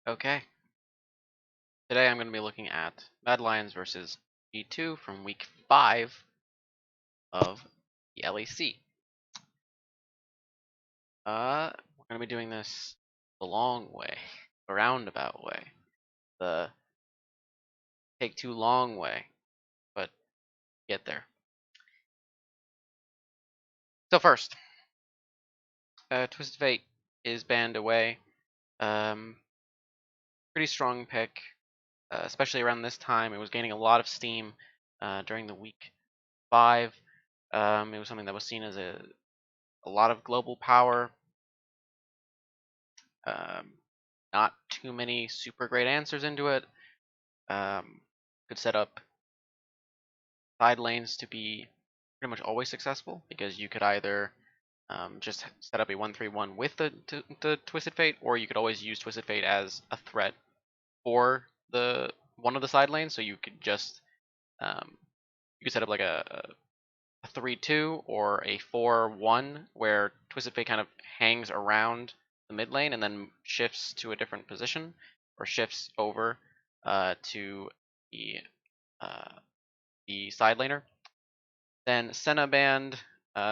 Okay, today I'm going to be looking at Mad Lions versus G2 from week 5 of the LEC. We're going to be doing this the long way, the roundabout way, the take too long way, but get there. So first, Twisted Fate is banned away. Pretty strong pick, especially around this time. It was gaining a lot of steam during the week 5. It was something that was seen as a lot of global power. Not too many super great answers into it. Could set up side lanes to be pretty much always successful because you could either just set up a 1-3-1 with the Twisted Fate, or you could always use Twisted Fate as a threat for the one of the side lanes. So you could just you could set up like a 3-2 or a 4-1 where Twisted Fate kind of hangs around the mid lane and then shifts to a different position or shifts over to uh, the side laner. Then Senna banned.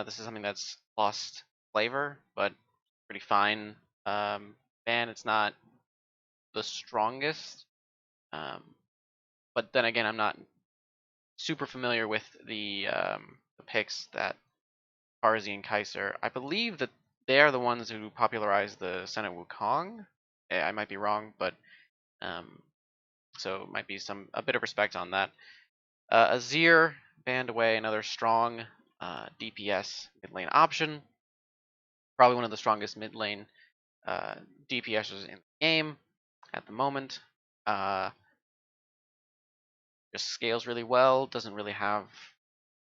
This is something that's lost flavor, but pretty fine ban. It's not the strongest, but then again, I'm not super familiar with the picks that Parzi and Kaiser. I believe that they are the ones who popularized the Senna Wukong. I might be wrong, but so it might be a bit of respect on that. Azir banned away, another strong DPS mid lane option. Probably one of the strongest mid lane DPSers in the game at the moment. Just scales really well. Doesn't really have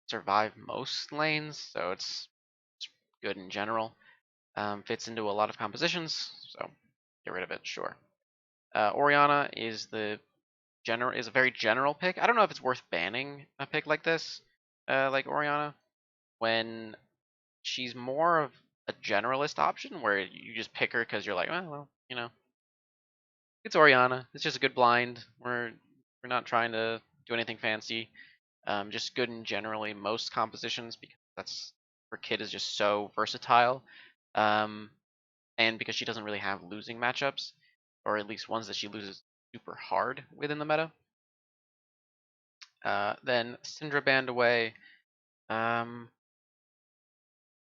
survive most lanes, so it's good in general. Fits into a lot of compositions, so get rid of it, sure. Orianna is a very general pick. I don't know if it's worth banning a pick like this, like Orianna, when she's more of a generalist option where you just pick her because you're like, oh, well, it's Orianna. It's just a good blind. We're not trying to do anything fancy. Just good in generally most compositions because her kit is just so versatile. And because she doesn't really have losing matchups, or at least ones that she loses super hard within the meta. Then Syndra banned away.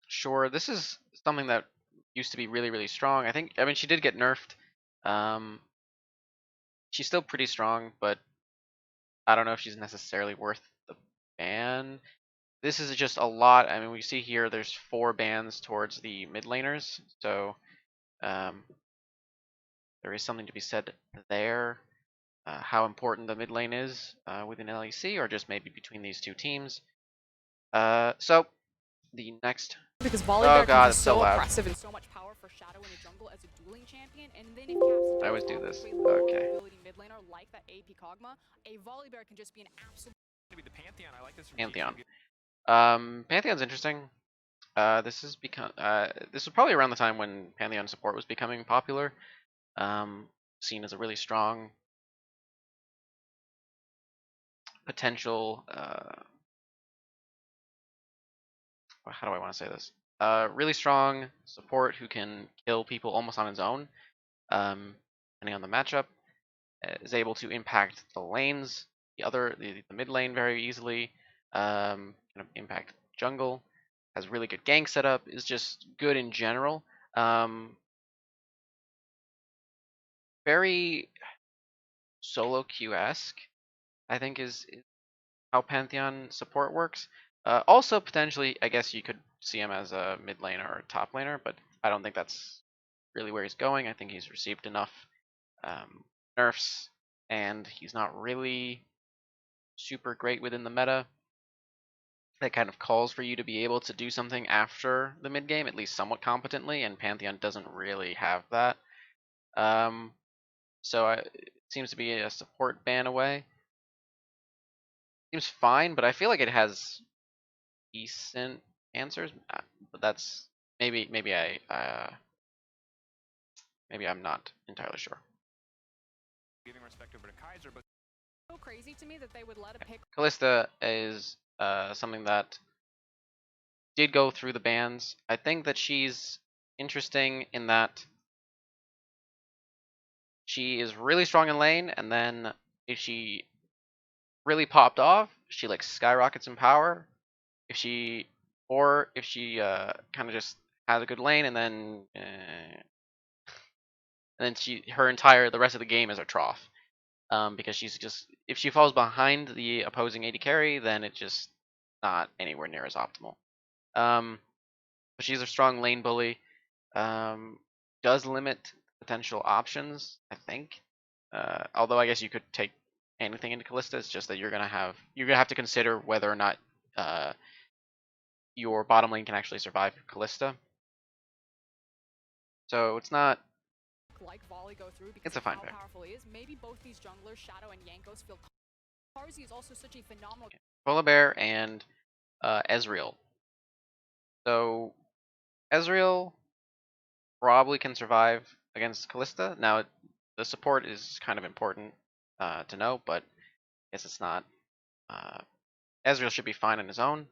Sure, this is something that used to be really, really strong. I mean, she did get nerfed. She's still pretty strong, but I don't know if she's necessarily worth the ban. This is just a lot. I mean, we see here there's 4 bans towards the mid laners, so there is something to be said there. How important the mid lane is within LEC, or just maybe between these two teams. So the next. Because Oh Volibear can god, be it's so so loud. oppressive and so much power for Shadow in the jungle as a dueling champion, and then if Caps I does always do opt this. into a lower Okay. mobility mid laner like that AP Kog'Maw, a Volibear can just be an absolute. Be the Pantheon. I like this from Pantheon. G2. Pantheon's interesting. This was probably around the time when Pantheon support was becoming popular. Seen as a really strong potential. How do I want to say this? Really strong support who can kill people almost on his own, depending on the matchup. Is able to impact the lanes, the mid lane very easily. Kind of impact jungle. Has really good gank setup. Is just good in general. Very solo queue-esque, I think is how Pantheon support works. Also, potentially, I guess you could see him as a mid laner or a top laner, but I don't think that's really where he's going. I think he's received enough nerfs, and he's not really super great within the meta. That kind of calls for you to be able to do something after the mid game, at least somewhat competently, and Pantheon doesn't really have that. So it seems to be a support ban away. Seems fine, but I feel like it has decent answers. But that's maybe I'm not entirely sure. Giving respect over to Kaiser, but So crazy to me that they would let a pick. Callista is something that did go through the bans. I think that she's interesting in that she is really strong in lane, and then if she really popped off, she like skyrockets in power. If she kind of just has a good lane, and then the rest of the game is a trough. Because she's just, if she falls behind the opposing AD carry, then it's just not anywhere near as optimal. But she's a strong lane bully. Does limit potential options, I think. Although I guess you could take anything into Callista. It's just that you're gonna have to consider whether or not your bottom lane can actually survive Callista. So it's not. Like volley go through because It's a of fine how pick. powerful he is. Maybe both these junglers, Shadow and Yankos, feel. Parzi is also such a phenomenal. Volibear and Ezreal. So Ezreal probably can survive against Callista. Now the support is kind of important to know, but I guess it's not. Ezreal should be fine on his own,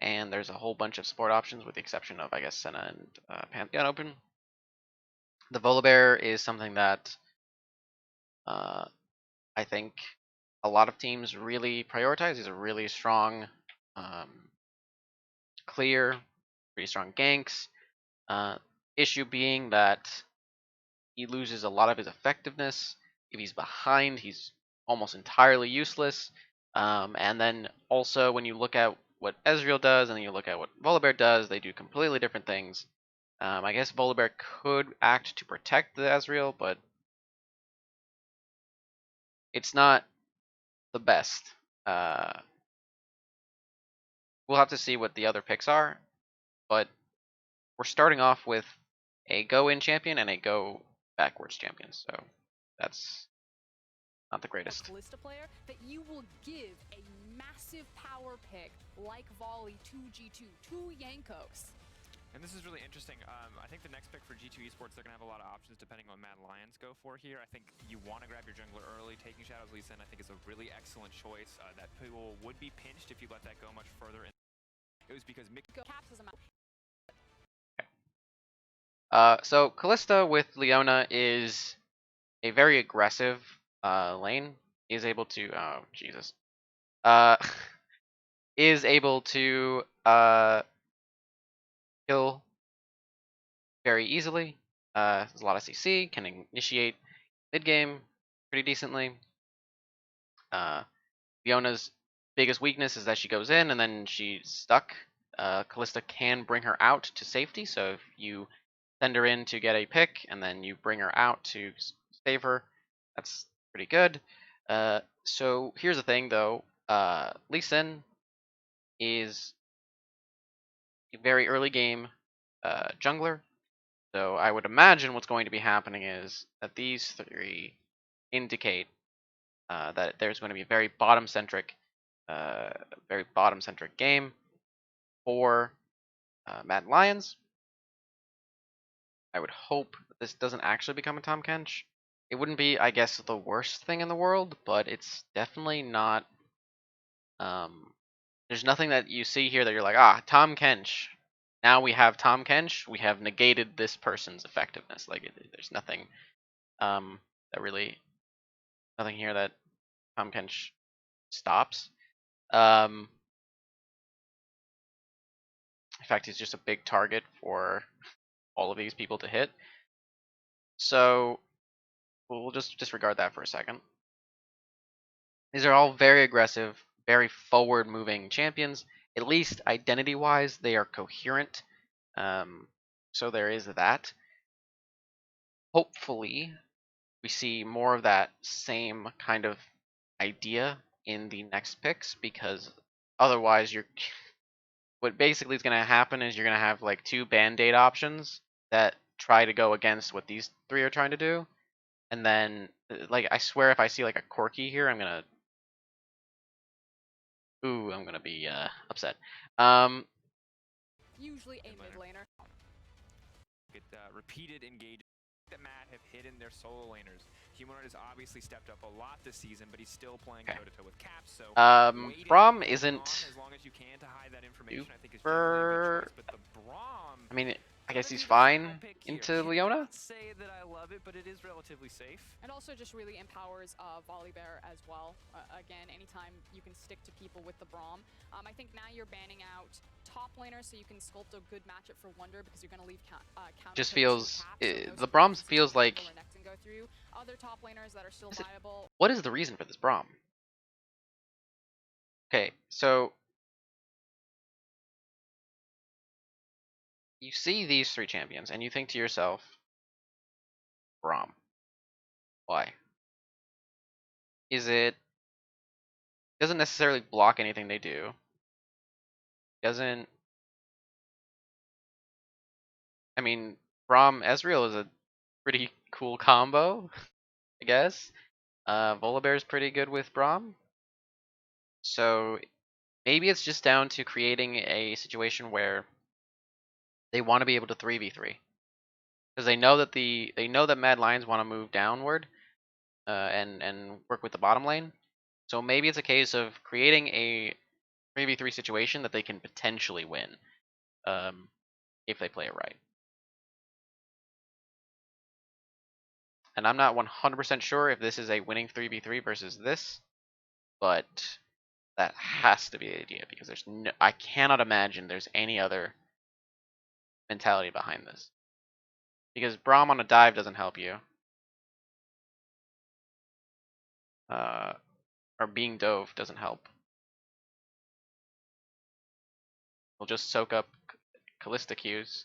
and there's a whole bunch of support options with the exception of, I guess, Senna and Pantheon Open. The Volibear is something that I think a lot of teams really prioritize. He's a really strong, clear, pretty strong ganks. Issue being that he loses a lot of his effectiveness. If he's behind, he's almost entirely useless. And then also when you look at what Ezreal does and then you look at what Volibear does, they do completely different things. I guess Volibear could act to protect the Ezreal, but it's not the best. We'll have to see what the other picks are, but we're starting off with a go-in champion and a go backwards champion, so that's not the greatest. Callista player that you will give a massive power pick like volley to G2 to Yankos. and this is really interesting. I think the next pick for G2 Esports, they're gonna have a lot of options depending on Mad Lions go for here. I think you want to grab your jungler early. Taking Shadow's Lee Sin, I think, is a really excellent choice. That pool would be pinched if you let that go much further. It was because Mick Caps as a map. So Callista with Leona is a very aggressive lane. Is able to Jesus. Is able to kill very easily. There's a lot of CC. Can initiate mid game pretty decently. Leona's biggest weakness is that she goes in and then she's stuck. Callista can bring her out to safety. So if you send her in to get a pick and then you bring her out to save her, that's pretty good. So here's the thing though, Lee Sin is a very early game jungler, so I would imagine what's going to be happening is that these three indicate that there's going to be a very bottom-centric game for Mad Lions. I would hope that this doesn't actually become a Tom Kench. It wouldn't be, I guess, the worst thing in the world, but it's definitely not. There's nothing that you see here that you're like, Tom Kench. Now we have Tom Kench. We have negated this person's effectiveness. Like, there's nothing that really, nothing here that Tom Kench stops. In fact, he's just a big target for all of these people to hit. So we'll just disregard that for a second. These are all very aggressive, very forward-moving champions. At least identity-wise, they are coherent. So there is that. Hopefully, we see more of that same kind of idea in the next picks, because otherwise what basically is going to happen is you're going to have like two band-aid options that try to go against what these three are trying to do, and then like I swear if I see like a Corki here, I'm gonna be upset. Usually a mid laner. get repeated engage that Mad have hidden their solo laners. Humanoid has obviously stepped up a lot this season, but he's still playing toe-to-toe with Caps, so waiting Braum early isn't on as long as you can to hide that information, I think is generally a good choice, super. but the Braum I mean, I guess gonna he's be the final fine pick here. into Leona. Cannot say that I love it, but it is relatively safe. And also just really empowers Volibear as well. Again, anytime you can stick to people with the Braum. I think now you're banning out top laners so you can sculpt a good matchup for Wonder because you're going to leave counter Just picks to feels Caps, so no the Braum surprises feels to have like. the Renekton go through. Other top laners that are still Is it- viable. What is the reason for this Braum? Okay, so you see these three champions and you think to yourself, Braum. Why? Is it doesn't necessarily block anything they do. Doesn't I mean Braum Ezreal is a pretty cool combo, I guess. Volibear is pretty good with Braum. So maybe it's just down to creating a situation where they want to be able to 3v3. Because they know that Mad Lions want to move downward and work with the bottom lane. So maybe it's a case of creating a 3v3 situation that they can potentially win if they play it right. And I'm not 100% sure if this is a winning 3v3 versus this, but that has to be the idea because I cannot imagine there's any other mentality behind this. Because Braum on a dive doesn't help you. Or being dove doesn't help. We'll just soak up Callista Qs.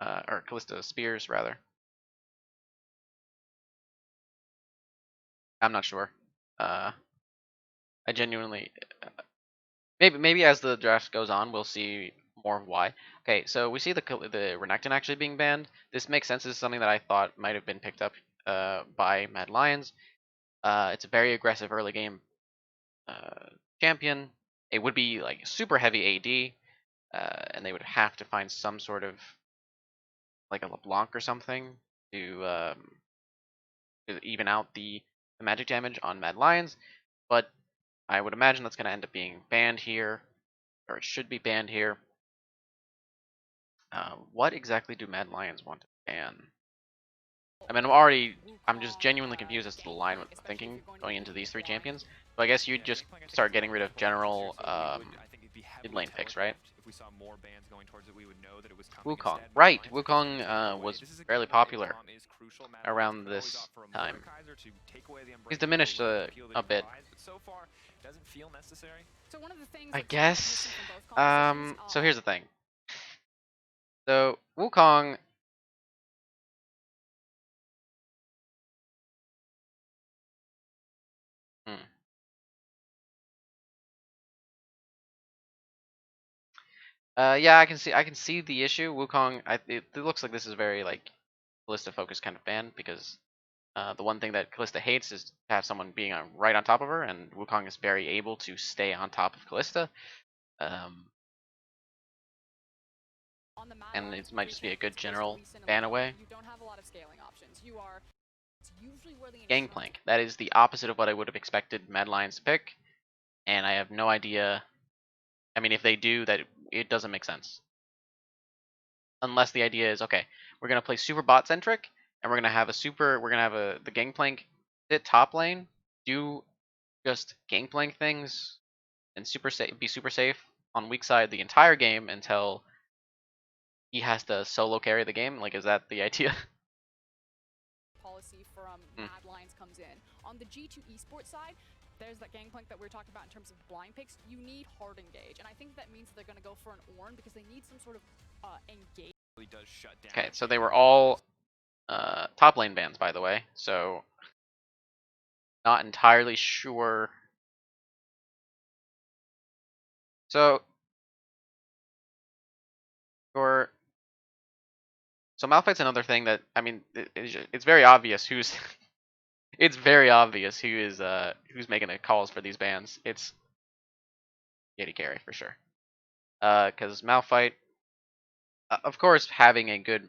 Or Callista Spears, rather. I'm not sure. I genuinely... Maybe as the draft goes on, we'll see more of why. Okay, so we see the Renekton actually being banned. This makes sense. This is something that I thought might have been picked up by Mad Lions. It's a very aggressive early game champion. It would be like super heavy AD, and they would have to find some sort of like a LeBlanc or something to even out the magic damage on Mad Lions. But I would imagine that's going to end up being banned here, or it should be banned here. What exactly do Mad Lions want to ban? I mean, I'm just genuinely confused as to the line of thinking going into these three champions. So I guess you'd just start getting rid of general mid lane picks, right? If we saw more bans going towards it, we would know that it was coming Wukong, instead. right? Wukong was fairly popular around this time. He's diminished a bit. So far, doesn't feel necessary. So one of the things I that's guess. missing from both compositions So here's the thing. So Wukong. Hmm. Yeah, I can see the issue. Wukong, it looks like this is very like Kalista focused kind of ban because the one thing that Kalista hates is to have someone being right on top of her, and Wukong is very able to stay on top of Kalista. on the Mad And Lions it might just be a good champions, general Lee Sin and ban Leona, away. you don't have a lot of scaling options. It's usually where the initial Gangplank. That is the opposite of what I would have expected Mad Lions to pick, and I have no idea. I mean, if they do, that it doesn't make sense. Unless the idea is okay, we're gonna play super bot centric, and we're gonna have the Gangplank sit top lane, do just Gangplank things, and be super safe on weak side the entire game until he has to solo carry the game. Like, is that the idea? policy from Mad Lions comes in. On the G2 esports side, there's that gangplank that we were talking about in terms of blind picks. You need hard engage, and I think that means that they're going to go for an Ornn because they need some sort of engage. Really does shut down. Okay, so they were all top lane bans, by the way. So not entirely sure. So your so Malphite's another thing that I mean it's very obvious who's it's very obvious who's making the calls for these bans. It's Katie Carey for sure. Because Malphite, of course, having a good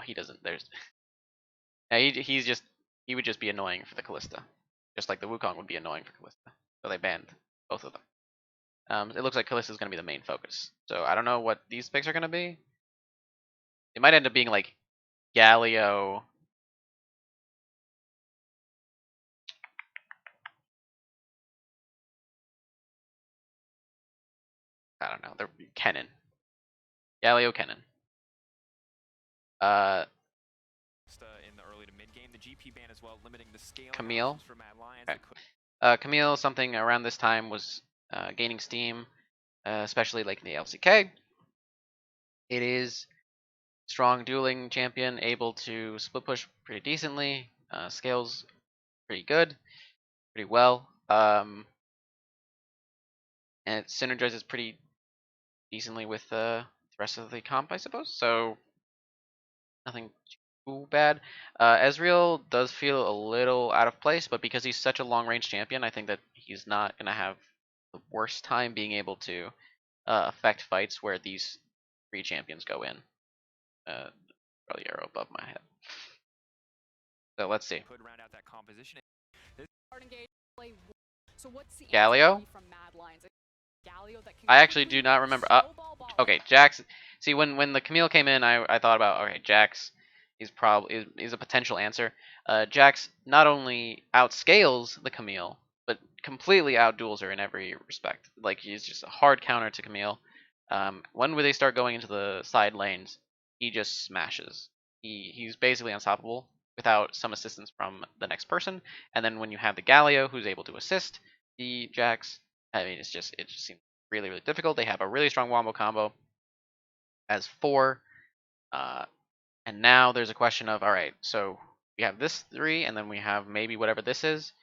he doesn't. He would just be annoying for the Callista, just like the Wukong would be annoying for Callista. So they banned both of them. It looks like Callista is going to be the main focus. So I don't know what these picks are going to be. It might end up being like Galio. I don't know. They're Kennen. Galio Kennen. In the early to mid game, the GP ban as well, limiting the scaling Camille. options for Mad Lions. Okay. Camille, something around this time was gaining steam, especially like in the LCK. It is strong dueling champion, able to split push pretty decently, scales pretty good, pretty well, and it synergizes pretty decently with the rest of the comp, I suppose. So nothing too bad. Ezreal does feel a little out of place, but because he's such a long range champion, I think that he's not gonna have the worst time being able to affect fights where these three champions go in. Probably arrow above my head. So let's see. Could round out that composition. So what's the Galio? from Mad Lions? Galio that can I actually do not remember. Okay, Jax. See, when the Camille came in, I thought about, okay, Jax. He's probably is a potential answer. Jax not only outscales the Camille, but completely outduels her in every respect. Like, he's just a hard counter to Camille. When they start going into the side lanes, he just smashes. He's basically unstoppable without some assistance from the next person. And then when you have the Galio, who's able to assist the Jax, I mean, it just seems really, really difficult. They have a really strong wombo combo as 4. And now there's a question of, all right, so we have this 3, and then we have maybe whatever this is.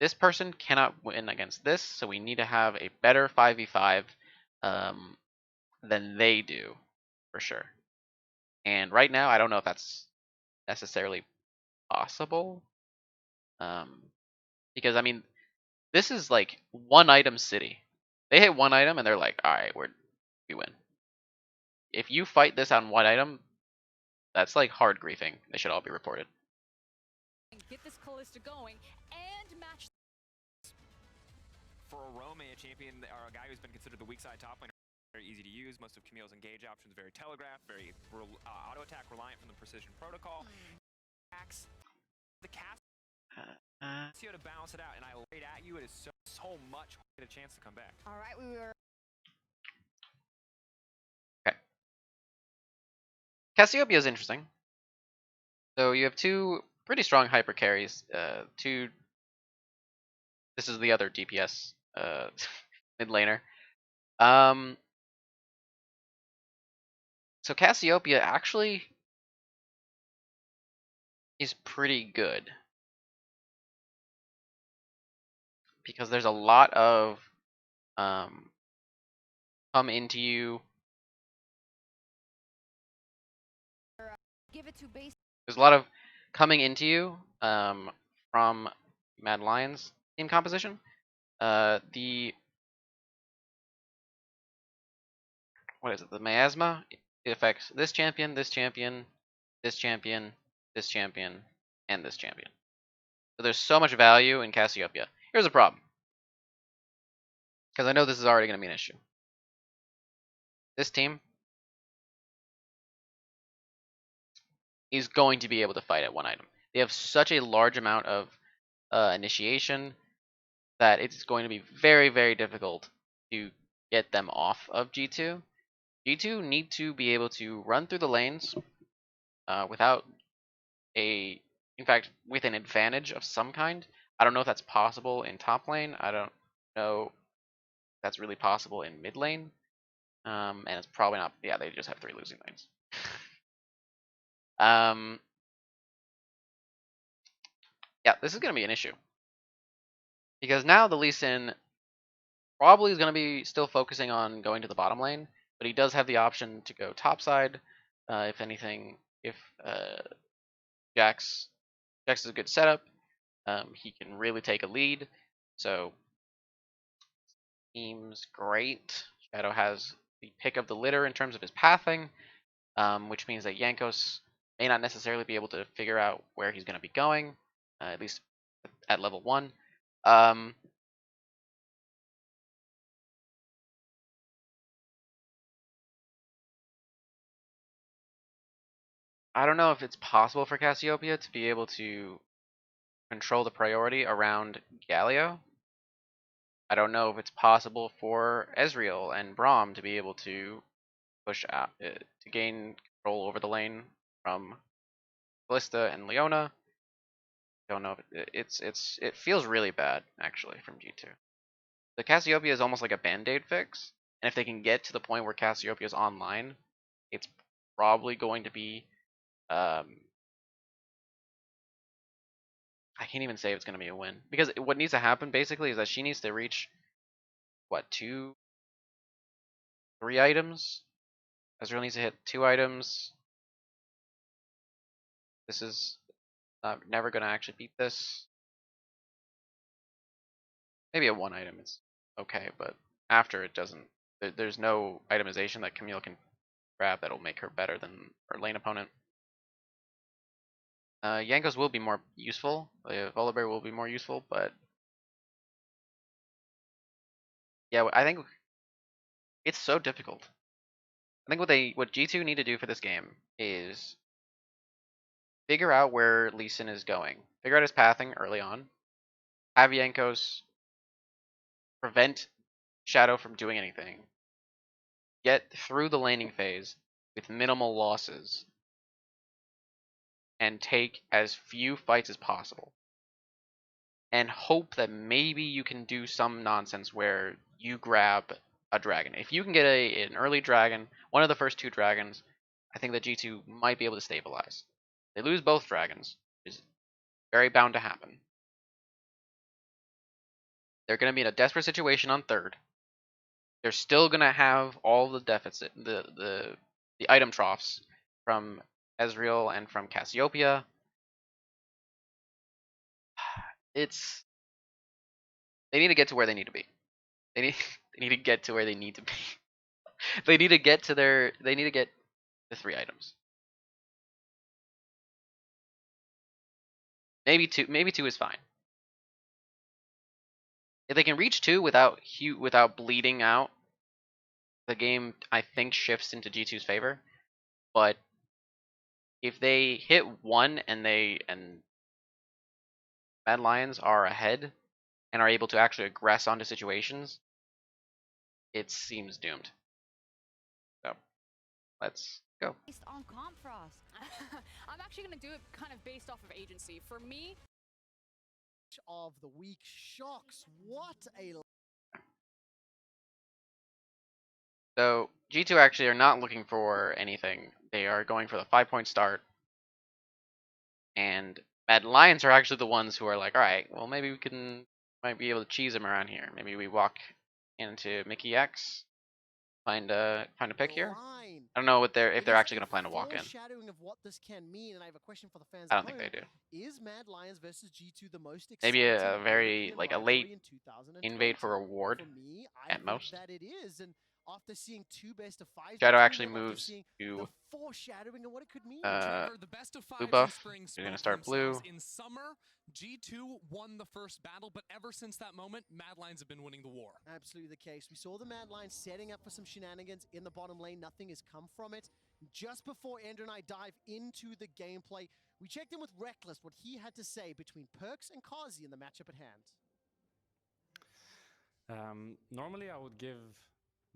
This person cannot win against this, so we need to have a better 5v5 than they do, for sure. And right now, I don't know if that's necessarily possible. Because, I mean, this is like one item city. They hit one item, and they're like, all right, we win. If you fight this on one item, that's like hard griefing. They should all be reported. Get this Callista going and match. For a Rome, a champion or a guy who's been considered the weak side top laner, very easy to use. Most of Camille's engage options very telegraphed, very auto attack reliant from the precision protocol. The cast to balance it out, and I laid at you. It is so much get a chance to come back. All right, we were. Okay. Cassiopeia is interesting. So you have two pretty strong hyper carries. This is the other DPS mid laner. So Cassiopeia actually is pretty good because there's a lot of come into you. Give it to base. There's a lot of coming into you from Mad Lions team composition. The what is it? The miasma affects this champion, this champion, this champion, this champion, and this champion. So there's so much value in Cassiopeia. Here's a problem, because I know this is already going to be an issue. This team is going to be able to fight at one item. They have such a large amount of initiation that it's going to be very, very difficult to get them off of G2. G2 need to be able to run through the lanes without in fact, with an advantage of some kind. I don't know if that's possible in top lane. I don't know if that's really possible in mid lane. And it's probably not. Yeah, they just have 3 losing lanes. Yeah, this is going to be an issue. Because now the Lee Sin probably is going to be still focusing on going to the bottom lane, but he does have the option to go topside. If anything, if Jax is a good setup, he can really take a lead. So seems great. Shadow has the pick of the litter in terms of his pathing, which means that Jankos may not necessarily be able to figure out where he's going to be going, at least at level 1. I don't know if it's possible for Cassiopeia to be able to control the priority around Galio. I don't know if it's possible for Ezreal and Braum to be able to push out to gain control over the lane from Ballista and Leona. Don't know if it feels really bad actually from G2. The Cassiopeia is almost like a band-aid fix, and if they can get to the point where Cassiopeia is online, it's probably going to be I can't even say it's going to be a win, because what needs to happen basically is that she needs to reach what 2, 3 items. Ezreal needs to hit 2 items. This is never going to actually beat this. Maybe a 1 item is okay, but after it doesn't. There's no itemization that Camille can grab that'll make her better than her lane opponent. Yankos will be more useful. Volibear will be more useful, but yeah, I think it's so difficult. I think what G2 need to do for this game is figure out where Lee Sin is going. Figure out his pathing early on. Have Yankos prevent Shadow from doing anything. Get through the laning phase with minimal losses. And take as few fights as possible. And hope that maybe you can do some nonsense where you grab a dragon. If you can get an early dragon, one of the first 2 dragons, I think that G2 might be able to stabilize. They lose both dragons, which is very bound to happen. They're going to be in a desperate situation on 3rd. They're still going to have all the deficit, the item troughs from Ezreal and from Cassiopeia. They need to get to where they need to be. They need to get to where they need to be. They need to get the 3 items. Maybe 2 is fine. If they can reach 2 without bleeding out, the game I think shifts into G2's favor. But if they hit 1 and Mad Lions are ahead and are able to actually aggress onto situations, it seems doomed. So let's go. Based on Comp Frost. I'm actually going to do it kind of based off of agency. For me, of the week shocks. What a So G2 actually are not looking for anything. They are going for the 5-point start. And Mad Lions are actually the ones who are like, all right, well maybe we might be able to cheese them around here. Maybe we walk into Mickey X, find a pick here. line. I don't know if they're It actually is going to plan to walk in. foreshadowing of what this can mean, and I have a question for the fans I at don't think they home. do. Is Mad Lions versus G2 the most Maybe exciting a very European like a rivalry late in 2020? invade for a ward For me, I at think most. that it is, and after seeing 2 best of 5s, Shadow between actually them, after moves seeing to the foreshadowing of what it could mean. Trevor, the best of blue fives buff. in spring You're gonna spoke start for themselves. blue. In summer, G2 won the first battle, but ever since that moment, Mad Lions have been winning the war. Absolutely the case. We saw the Mad Lions setting up for some shenanigans in the bottom lane. Nothing has come from it. Just before Andrew and I dive into the gameplay, we checked in with Reckless, what he had to say between Perks and Kazi in the matchup at hand. Normally I would give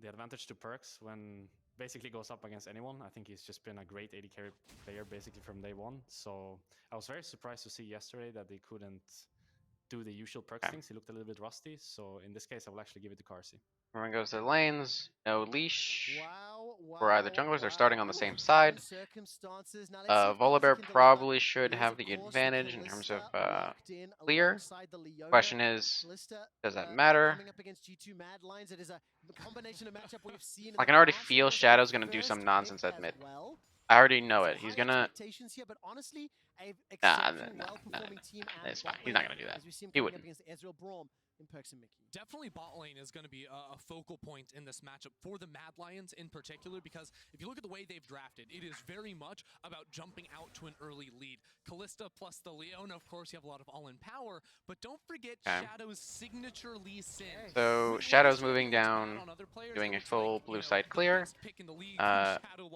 the advantage to Perks when basically goes up against anyone. I think he's just been a great AD carry player basically from day one. So I was very surprised to see yesterday that they couldn't do the usual Perks things. He looked a little bit rusty. So in this case, I will actually give it to Carsey. Everyone goes to the lanes. No leash. Wow, For either junglers, they're starting on the same side. Volibear probably should have the advantage in terms of clear. Question is, does that matter? I can already feel Shadow's going to do some nonsense at mid. I already know it. He's going to... a Nah, exceptional, well-performing team and it's fine. bot He's not lane, gonna do that. as we see him He coming up wouldn't. against Ezreal Braum in Perks and Mickey. Definitely bot lane is going to be a focal point in this matchup for the Mad Lions in particular, because if you look at the way they've drafted, it is very much about jumping out to an early lead. Kalista plus the Leona, of course, you have a lot of all-in power, but don't forget Shadow's signature Lee Sin. So Shadow's moving down, doing a full blue side clear.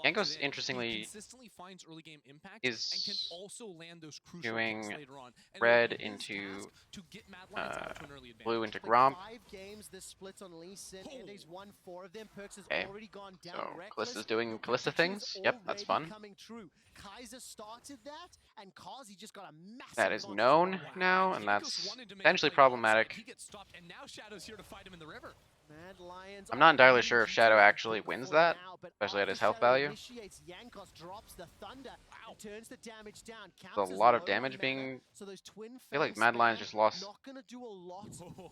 Yanko's interestingly consistently finds early game impact is and can also land those crucial doing picks later on. And red his into task to get Mad Lions out to an early advantage. blue into Played Gromp. 5 games this splits on Lee Sin, and he's won 4 of them. Perks has Okay. already gone down. So Reckless. Kalista's doing Your Kalista prediction is things. Yep, that's already fun. coming true. Kaiser started that, and Kazi just got a massive That is advantage known on the now, and that's potentially problematic. He gets stopped, and now Shadow's here to fight him in the river. Mad Lions I'm not entirely are sure if leading Shadow G2 actually wins for that, now, but especially at his after health Shadow value. initiates, Yankos drops the thunder and turns the damage down. There's Counts a as lot of low damage on mana, being. so those twin I feel like phase Mad Lions spam just lost not gonna do a lot.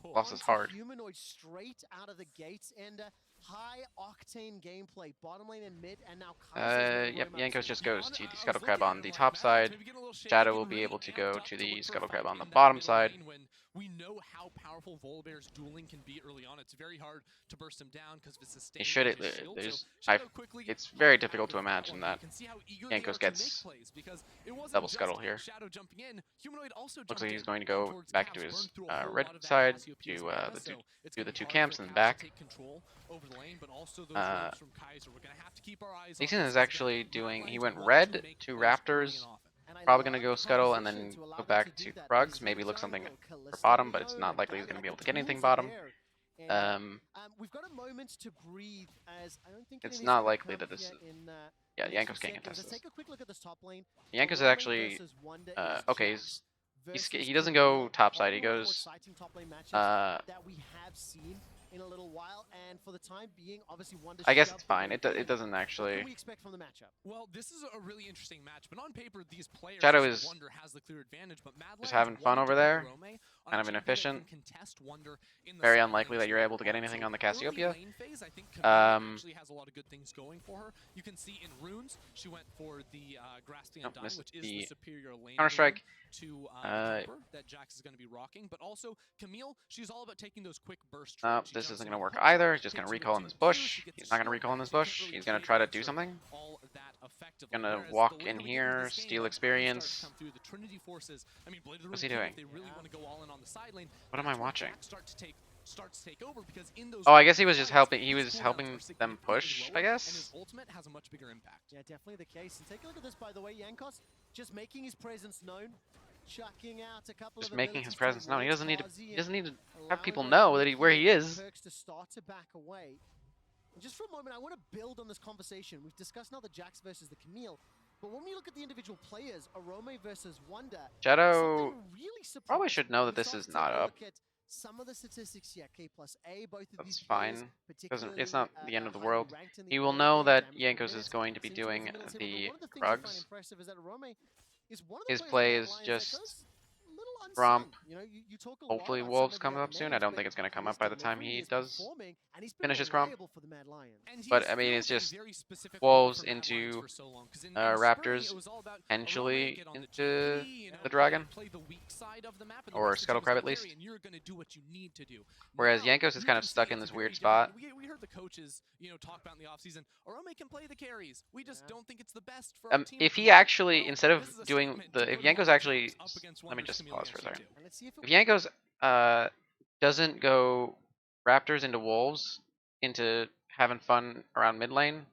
lost his Onto heart. Humanoid straight out of the gates, and high octane gameplay, bottom lane and mid, and now Kaiser's Yep, with Yankos just goes to the I was Scuttle looking Crab at on it, the I'm like, top Mad Lions side. maybe getting a little shaky, Shadow will getting be really able to amped go up to to the look for a Scuttle Crab fight on the in that bottom middle side. lane when we know how powerful Volibear's dueling can be early on. It's very hard to burst him down because of his sustained He should. damage shield. There's. So Shadow quickly It's popped very out difficult to of that imagine one. that You can see how eager they are Yankos to gets make plays, because it wasn't double just Scuttle here. Shadow jumping in. Humanoid also Looks jumped like in he's going to on go towards back to Caps, his burned through a whole red lot of that side Cassiopeia's to mana, the so it's do gonna the be 2 hard camps for and then Caps back. to take control over the lane, but also those roams from Kaiser. We're gonna have to keep our eyes on Leeson this, is 'cause actually Mad doing. He Lions went want red make to plays early and Raptors. often. And I Probably love gonna go the Scuttle and composition then to allow go them back do to that. Krugs. He's in Maybe the look something jungle, for Kalista, bottom, but it's Leona, not likely he's Gavin, gonna be able the to get anything tools are bottom. there. And, we've got a moment to breathe, as I don't think It's any not is likely gonna that come this. here in Yeah, the next few Yankos can't seconds. contest Let's this. take a quick look at this top lane. Yankos is Arome actually. versus Wonder is Okay, Jax versus he doesn't go Camille. top side. He Probably one of the more goes. exciting top lane matchups Uh, that we have seen in a little while, and for the time being, obviously Wonder I guess shoved it's the fine. lane It in. doesn't What actually. can we expect from the matchup? Well, this is a really interesting match, but on paper, these players, Shadow so is Wonder has the clear advantage, but Mad just Lions having fun wanted over to put there. Arome on Kind a of champion that inefficient. can contest Wonder in the Very side unlikely lanes that you're late able to get on. anything So on the early Cassiopeia. lane phase, I think Camille Um, actually has a lot of good things going for her. You can see in runes, she went for the Grass the Nope, Undying, this is which is the the superior lane Counter-Strike. to Uh, Copper that Jax is going to be rocking. But also, Camille, she's all about taking those quick burst No, trades. She this jumps isn't in going to with work a hook shot, either. He's just going to hits you with recall in this 2 Qs, bush. she gets He's the not going to shield, recall in this so you can't bush. really He's going to trade try to do answer something. all that effectively. Going to Whereas walk the later in we get into here, this game, steal that start to experience. come through, the Trinity forces. I mean, Blade What's he Runner doing? if they really want to go all in on the side lane, What am I that's where watching? Jax starts to take over, because in those Oh, I guess he was just fights, helping. He his was cooldowns helping are them significantly push, I lower, and his guess. ultimate has a much bigger impact. Yeah, definitely the case. And take a look at this, by the way. Yankos just making his presence known, chucking out a couple Just of making his abilities presence known. He towards doesn't need to. Kazi He and doesn't need to have allowing people those know that where Mickey he is. Perks to start to back away. And just for a moment, I want to build on this conversation. We've discussed now the Jax versus the Camille, but when we look at the individual players, Arome versus Wonder, Shadow something really probably surprising. should know We that this start is to not take a up. look at some of the statistics here. K+A, both of That's these players, fine. particularly It's not the end of the highly world. ranked in the He will early know game, that damage per Yankos is minute, going to be seen towards doing the middle table. But the one of the things I find Krugs. impressive is that Arome is one of His the players play in is Mad Lions that just goes a little Gromp. unsung. You know, you talk a Hopefully lot about Wolves some of comes the up other soon. I names, don't but think it's going to come his up by the time delivery he is does performing, and he's been finish his Gromp. reliable for the Mad Lions. And he But has I mean, it's filled a just very specific Wolves role for Mad Lions into for so long, 'cause in Raptors, spring, it was all about potentially Arome, get on the into GP, you know, the Dragon, play the weak side of the map, and the or rest of the Scuttle team is Crab the at least. carry, and you're going to do what you need to do. Whereas Now, Yankos is you kind of can stuck see in it's this very weird different. spot. We heard the coaches, you know, talk about in the offseason, Arome can play the carries. We just don't think it's the best for our team. If at the he moment." actually, Well, instead of this is a doing statement the, to if put him Yankos on actually, Jax up against let me Wonders just Camille pause for a against second. G2. And let's see if it If Yankos doesn't go Raptors into Wolves into having fun around mid lane,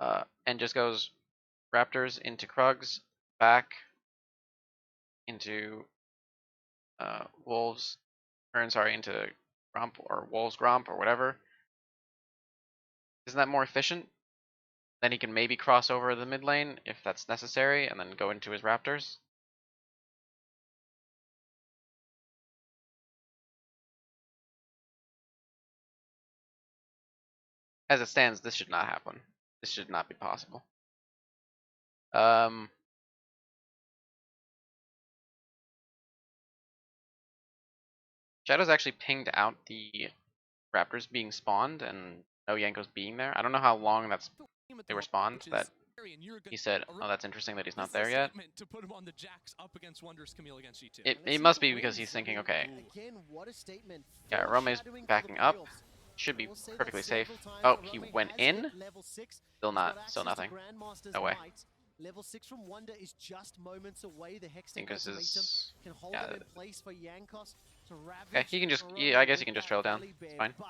and just goes Raptors into Krugs back into Wolves, or sorry, into Gromp or Wolves Gromp or whatever. Isn't that more efficient? Then he can maybe cross over the mid lane if that's necessary, and then go into his Raptors. As it stands, this should not happen. This should not be possible. Shadow's actually pinged out the Raptors being spawned and no Yankos being there. I don't know how long that's they were spawned. That And you're he said, "Oh, that's interesting that he's not there yet." To put him on the jacks up against Wonders Camille against G2. It must be because he's thinking, okay, Again, what a statement. yeah, Rome's Foreshadowing for backing the up, playoffs. should be We'll say that perfectly safe. several times Oh, that he Rome went has in, hit level 6. still He's not, got still access to nothing. Grandmaster's No way. Might. Level 6 from Wonder is just moments away. The Hex Tank Yankos ultimatum is, can hold yeah, it in place for Yankos to ravage. okay, he can just, Rome yeah, I guess he with can just that trail down, belly it's bear, fine. but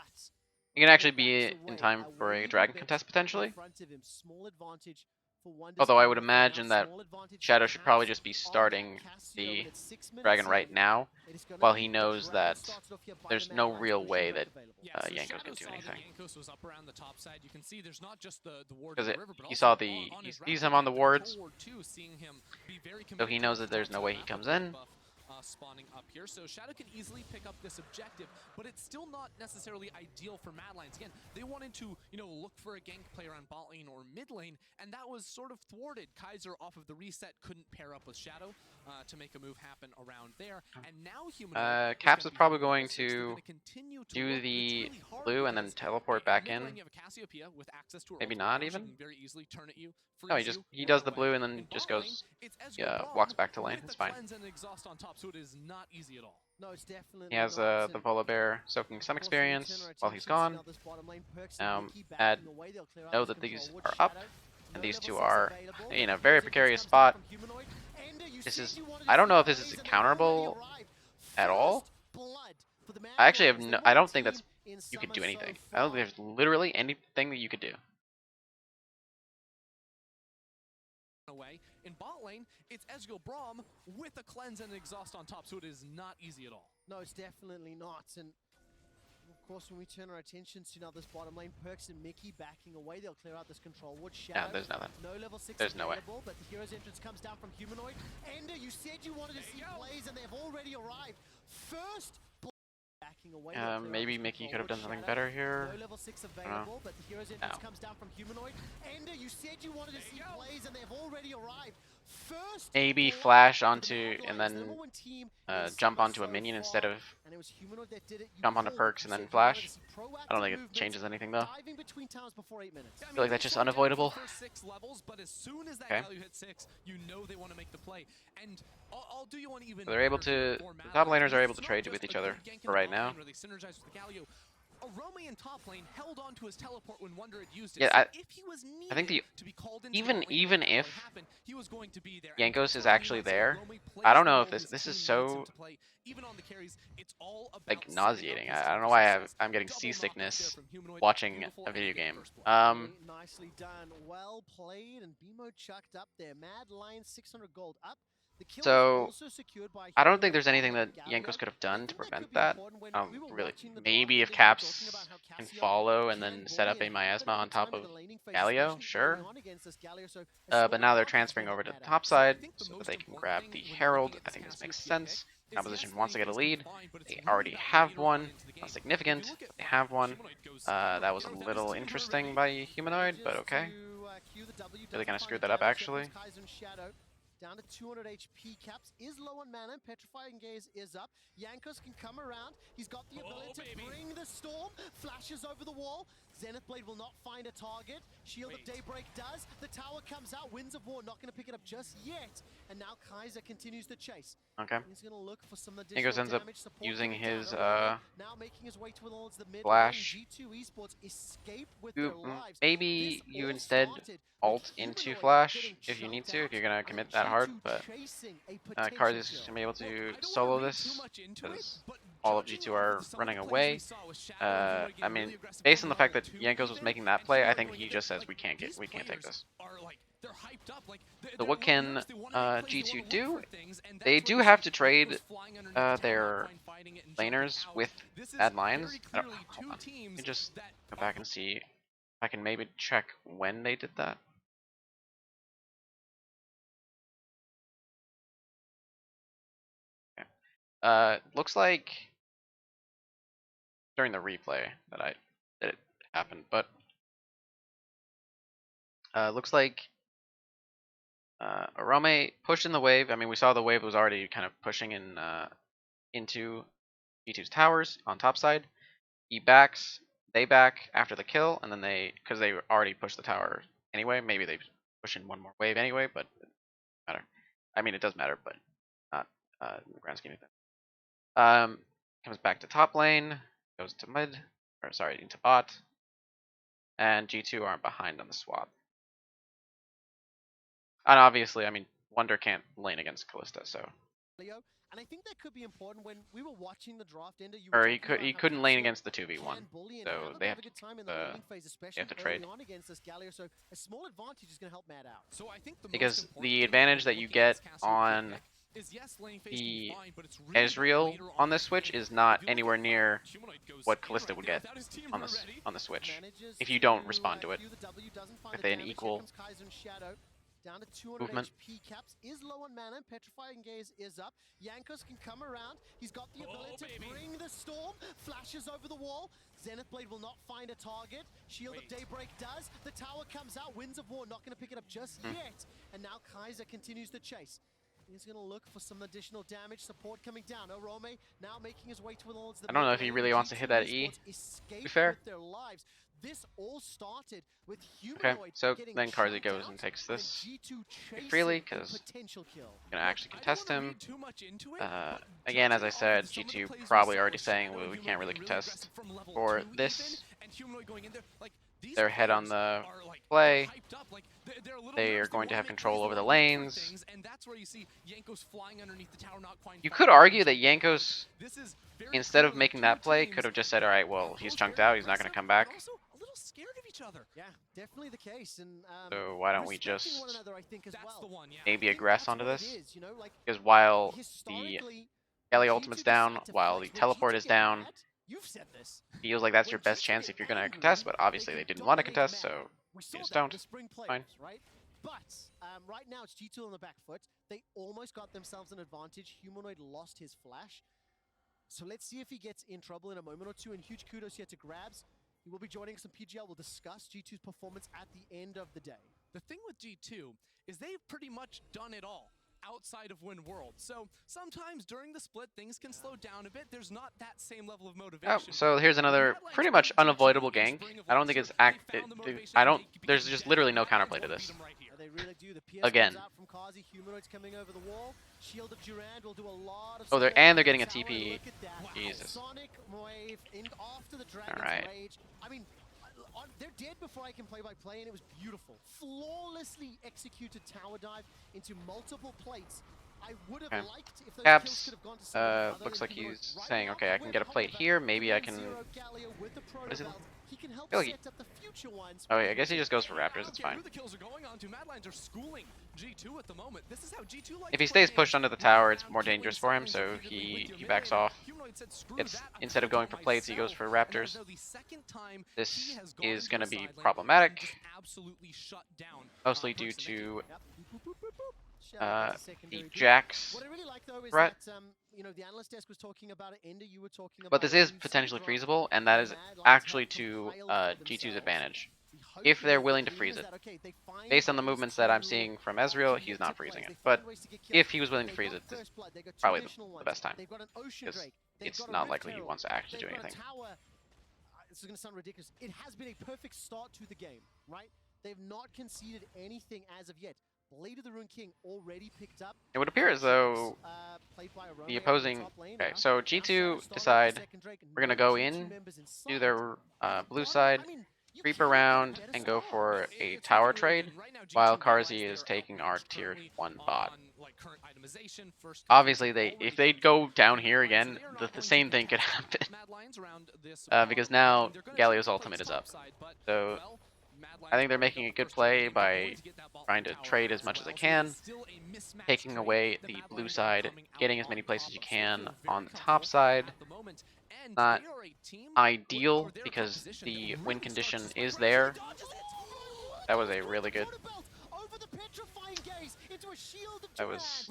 He can actually Wonder be backs in away time for a wee dragon bit contest in potentially. front of him. Small advantage for Wonder's Although I would Camille for now. imagine that Small advantage for Shadow should probably Caps just be on starting Cassio, the but it's 6 minutes dragon in. right now, It is gonna while be he the knows dragon that started off here by there's the no Mad Lions real pushing way both that available. Yeah, so Yankos Shadow can do saw anything. that Yankos was up around the top side. You can see there's not just the ward Because on the river, but he also saw the, on he his sees raptor him on the camp, wards, ward too, seeing him be very so committed he to knows this that there's no top way side he map comes with in. buff, spawning up here. So Shadow can easily pick up this objective, but it's still not necessarily ideal for Mad Lions. Again, they wanted to, look for a gank player on bot lane or mid lane, and that was sort of thwarted. Kaiser off of the reset couldn't pair up with Shadow to make a move happen around there, and now Humanoid Caps is is probably gonna be going 1-6. They're to gonna continue to do look, but it's the really hard blue and then because teleport back mid in. lane you have a Cassiopeia with access to her Maybe ultimate not now. She even. can very easily turn at you, No, freeze you, he run does the away. blue and then In just bot lane, goes, it's Ezreal yeah, Braum walks back to lane. with It's the fine. cleanse and exhaust on top, so it is not easy at all. No, it's definitely He has not. the Polar Bear soaking some experience while he's gone. Know that these are up, and these two are in a very precarious spot. This is, I don't know if this is counterable at all. I actually have no, I don't think that's, you could do anything. I don't think there's literally anything that you could do. Away. In bot lane, it's Ezreal Braum with a cleanse and exhaust on top, so it is not easy at all. No, it's definitely not. And of course, when we turn our attentions to now this bottom lane, Perks and Mickey backing away, they'll clear out this control ward. Shadow, Yeah, there's nothing. no level 6 There's no way. available, but the hero's entrance comes down from Humanoid. Ender, you said you wanted to see plays, and they've already arrived. First, backing away. Maybe Mickey could have done something better here. No level 6 available, but the hero's entrance comes down from Humanoid. Ender, you said you wanted to see plays, and they've already arrived. First, Maybe flash onto and then jump onto a minion instead of jump onto Perks and then flash. I don't think it changes anything though. I feel like that's just unavoidable. But as soon as that Okay. value hits 6, you know they want to make the play. And I'll do you one even So they're able better to, for the Mad top Lions, laners are because able to it's trade not with just each a other good gank in for the right bot now. lane where they synergize with the Galio. Arome in top lane held on to his teleport when Wonder had used it. Yeah, So I if he was needed think to be called into even bot lane even when that if play happened, he was going to be there. And Yankos that's is why you actually might see there, Arome plays I don't the know role if this his is team needs him so to play. Even on the carries, it's all about like setting up nauseating. his I team don't know for why success. I'm getting Double knock right there seasickness from Humanoid. watching Beautiful a video and good game. first blood. Really nicely done. Well played, and BMO chucked up there. Mad Lions 600 gold up. The kill So, was also secured by I don't think Humanoid there's on anything that Galio. Yankos could have And I done to think that prevent could be that. important when we were Really, watching the maybe draft if ender, we were talking Caps about how can Cassio follow and can then set up bully a and have a miasma bit of a on top time in of the laning phase, Galio, especially sure. early on against this Galio. So a But small now they're advantage transferring for over to the Mad top Lions. So I side think the so that most they can important grab thing the when you're Herald. looking I at think this this makes Cassiopeia pick sense. is Opposition yes, wants to lane get a phase can be lead. fine, but it's They really already about have later one. on into the game. Not If significant. you look at They have one. Humanoid goes That was a Hero little devastator interesting already. by Humanoid, but okay. Really kind of screwed that up actually. Down to 200 HP. Caps is low on mana. Petrifying Gaze is up. Yankos can come around. He's got the ability to bring the storm. Flashes over the wall. Zenith Blade will not find a target. Shield of Daybreak does. The tower comes out. Winds of War not going to pick it up just yet. And now Kaiser continues to chase. Okay. He's going to look for some Yankos additional ends up damage support using coming down. his Arome now making his way towards the mid flash. lane. G2 Esports escape with their lives. Maybe This you all instead started alt with into Humanoid flash getting if you need chunked to, if you're gonna out commit and that hard, G2 but chasing a potential Card is kill. gonna be able to I don't wanna solo read this too much into it, because but all of judging G2 off are of some of running the plays away. we saw with Shadow and Humanoid I getting mean, really aggressive based on from the fact level that 2 Yankos was even, making that and play, I Humanoid think going he to just get, says like, we can't these take players this. are like, they're hyped up, like So they're what can learners, they wanna make plays, G2 they wanna do? look for things, and They that's do where have you to see Arome trade flying underneath the tower, their Alpine fighting it and jumping laners out. with This is Mad Lions. very I don't, clearly hold two on. teams Let me just that go back and see if I can maybe check when they did that. Looks like during the replay that it happened, but looks like Arome pushed in the wave. I mean, we saw the wave was already kind of pushing in into G2's towers on top side. He backs, they back after the kill, and then because they already pushed the tower anyway. Maybe they push in one more wave anyway, but it doesn't matter. I mean, it does matter, but not in the grand scheme of things. Comes back to top lane, goes to mid, or sorry, into bot, and G2 aren't behind on the swap. And obviously, I mean, Wonder can't lane against Callista, so. Leo, and I think that could be important when we were watching the draft ender. Or he couldn't lane against the 2v1, so they have a good time in to, the laning phase, especially to trade. early on against this Galio. So a small advantage is going to help Mad out. So I think Because the advantage that you get on the Ezreal on this switch is not anywhere near what Callista would get on the switch if you don't respond to it with an equal down to 200 movement. HP. Caps is low on mana. Petrifying Gaze is up. Jankos can come around. He's got the ability to bring the storm. Flashes over the wall. Zenith Blade will not find a target. Shield of Daybreak does. The tower comes out. Winds of War not going to pick it up just yet. And now Kaiser continues to chase. He's going to look for some additional damage. Support coming down. Orome now making his way towards the I don't know if he really wants to hit that E, to be fair. This all started with Okay, so then Karzi goes and takes this freely because he's going to actually contest him. Again, as I said, G2 probably already saying, well, we can't really contest for this. They're ahead on the play. They are going to have control over the lanes. You could argue that Jankos, instead of making that play, could have just said, all right, well, he's chunked out. He's not going to come back. Yeah, definitely the case. And so why don't we just well. maybe aggress onto this? Because while the Ellie ultimate's down, while the teleport is down, feels like that's your best chance if you're going to contest, but obviously they didn't want to contest, so you just don't. Fine. But right now it's G2 on the back foot. They almost got themselves an advantage. Humanoid lost his flash. So let's see if he gets in trouble in a moment or two, and huge kudos here to Grabs. He will be joining some PGL. We'll discuss G2's performance at the end of the day. The thing with G2 is they've pretty much done it all outside of Win World. So sometimes during the split, things can slow down a bit. There's not that same level of motivation. Oh, so here's another pretty much unavoidable gank. I don't think it's there's just literally no counterplay to this. They really do. The Again. From Kazi, Humanoids coming over the wall. Shield of Durand will do a lot of they're getting a TP. Jesus. Sonic wave in after the Dragon's Alright. Rage. I mean, they're dead before I can play by play, and it was beautiful. Flawlessly executed tower dive into multiple plates. I would have liked if those kills Caps, could have gone to someone other looks than like Humanoid. he's Right saying, now, okay, I can get a plate however, here, maybe I can... Zero Galio with the What is it? Proto-Belt, he can help feel like set up the future ones. Oh, yeah, I guess he just goes for Raptors, it's fine. The kills are going on to Mad Lions are schooling G2 at the moment. This is how G2 likes If he to stays play pushed games. under the tower, it's more dangerous for him, so he backs off. It's instead of going for plates, he goes for Raptors. This is going to be problematic, mostly due to the Jax What I really like though is threat. that you know, the analyst desk was talking about it, Ender, you were talking about But this it, is and you potentially see freezable, and Grant that is Mad Lions actually have to compiled for G2's themselves. advantage. The If they're hope willing to here freeze is it. that, okay, they find Based on the ways movements that I'm to seeing from actually Ezreal, get he's to not plays. freezing it. They But find ways to get if kills. he was willing to They've freeze got it, this First Blood, they've got two probably additional the ones. best time. They've got an Ocean Because Drake. They've it's got a not Rift likely he Herald. wants to actually do They've got a anything. tower. This is going to sound ridiculous. It has been a perfect start to the game, right? They've not conceded anything as of yet. Blade of the Rune King already picked up. It would appear as though the opposing... Okay, so G2 decide we're going to go in, do their blue side, creep around, and go for a tower trade, while Karzi is taking our tier 1 bot. Obviously, if they go down here again, the same thing could happen. Because now Galio's ultimate is up. So I think they're making a good play by trying to trade as much as they can, taking away the blue side, getting as many places you can on the top side. Not ideal because the win condition is there. That was a really good... That was...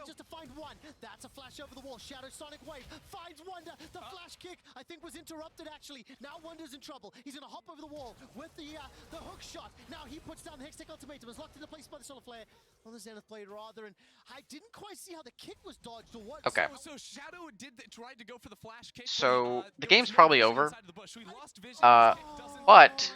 just to find one. That's a flash over the wall. Shadow Sonic Wave finds Wonder. The flash kick, I think, was interrupted actually. Now Wonder's in trouble. He's gonna hop over the wall with the hook shot. Now he puts down the Hextech Ultimatum. Is locked into place by the Solar Flare. On the Zenith Blade rather, and I didn't quite see how the kick was dodged or what. Okay. So Shadow tried to go for the flash kick. So the there game's was no probably vision over. inside of the bush. We lost vision. But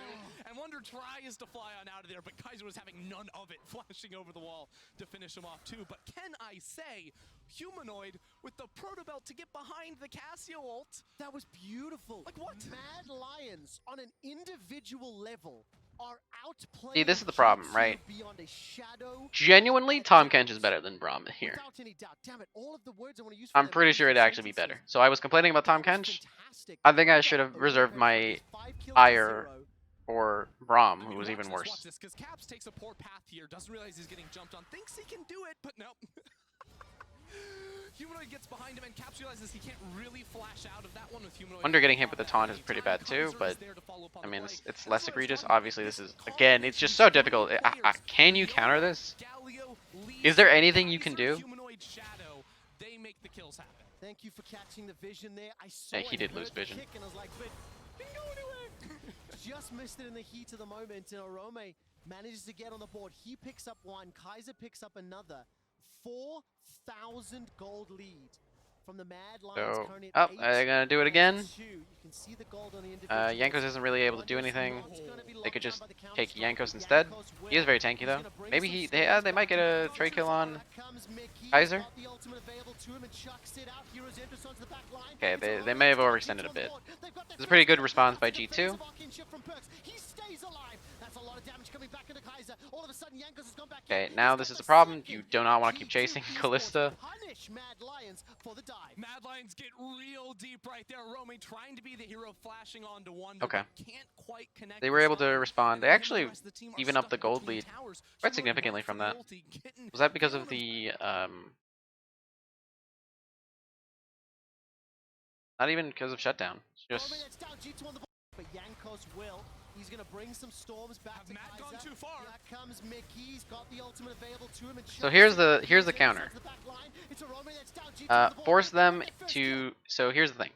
Wonder tries to fly on out of there, but Kaiser was having none of it, flashing over the wall to finish him off too. But can I say, Humanoid with the Proto Belt to get behind the Cassio ult. That was beautiful. Like what? Mad Lions on an individual level are outplaying. See, this is the problem, G2 right? beyond a shadow. Genuinely, Tahm Kench is better than Braum here. Without any doubt. Damn it, all of the words I want to use for I'm that pretty was sure it'd actually be better. So I was complaining about Tahm That was Kench. fantastic. I think I We should got have a reserved very my 5 kills to ire 0. for Braum, I who mean, was watch even this, worse. Watch this, because Caps takes a poor path here, doesn't realize he's getting jumped on, thinks he can do it, but no. Humanoid gets behind him, and Caps realizes he can't really flash out of that one with Humanoid. Wonder getting hit with the taunt is pretty bad too, but I mean, it's less egregious. Obviously, this is, again, it's just so difficult. Can you counter this? Is there anything you can do? Humanoid Shadow, they make the kills happen. Thank you for catching the vision there. I saw He and did heard lose the vision. kick and I was like, but didn't go anywhere. Just missed it in the heat of the moment, and Orome manages to get on the board. He picks up one, Kaiser picks up another. 4,000 gold lead from the Mad Lions. So, Currently oh, at they're gonna do it again. 8-2. You can see the gold on the individual. Yankos isn't really able to do Wonder's anything. not gonna be They locked could down just by the counter take strike, Yankos but instead. Yankos He is will. very tanky He's though. gonna bring Maybe some they stones might back get a in. trade kill on Back comes Mickey. Kaiser. Got the ultimate available to him and chucks it out. Heroes Empress onto the back line. Okay, It's they Orome may have that's got overextended a G2 on the bit. board. They've got their This is a pretty first good kill. response by That's a G2. defensive arcane shift from Perks. He stays alive. That's a lot of damage coming back into Kaiser. All of a sudden, Yankos has gone back in. Okay, He's now got this is the the problem. second. You do not want to keep G2 chasing esports Callista. punish Mad Lions for the dive. Mad Lions get real deep right there. Romy trying to be the hero, flashing onto Wonder, Okay. but can't quite connect. They the were able to stun. respond. And They then him and actually the rest of the team are even up stuck the gold between lead towers. quite Humanoid significantly went from for the that. ulti, getting- Was that because feeling of the not even because of shutdown? It's Orome, just that's down. G2 on the board. But Yankos will. He's going to bring some storms back Have to Matt Kaiser. gone too far? Here comes Mickey. He's got the ultimate available to him. And So here's the counter. Force them to. So here's the thing.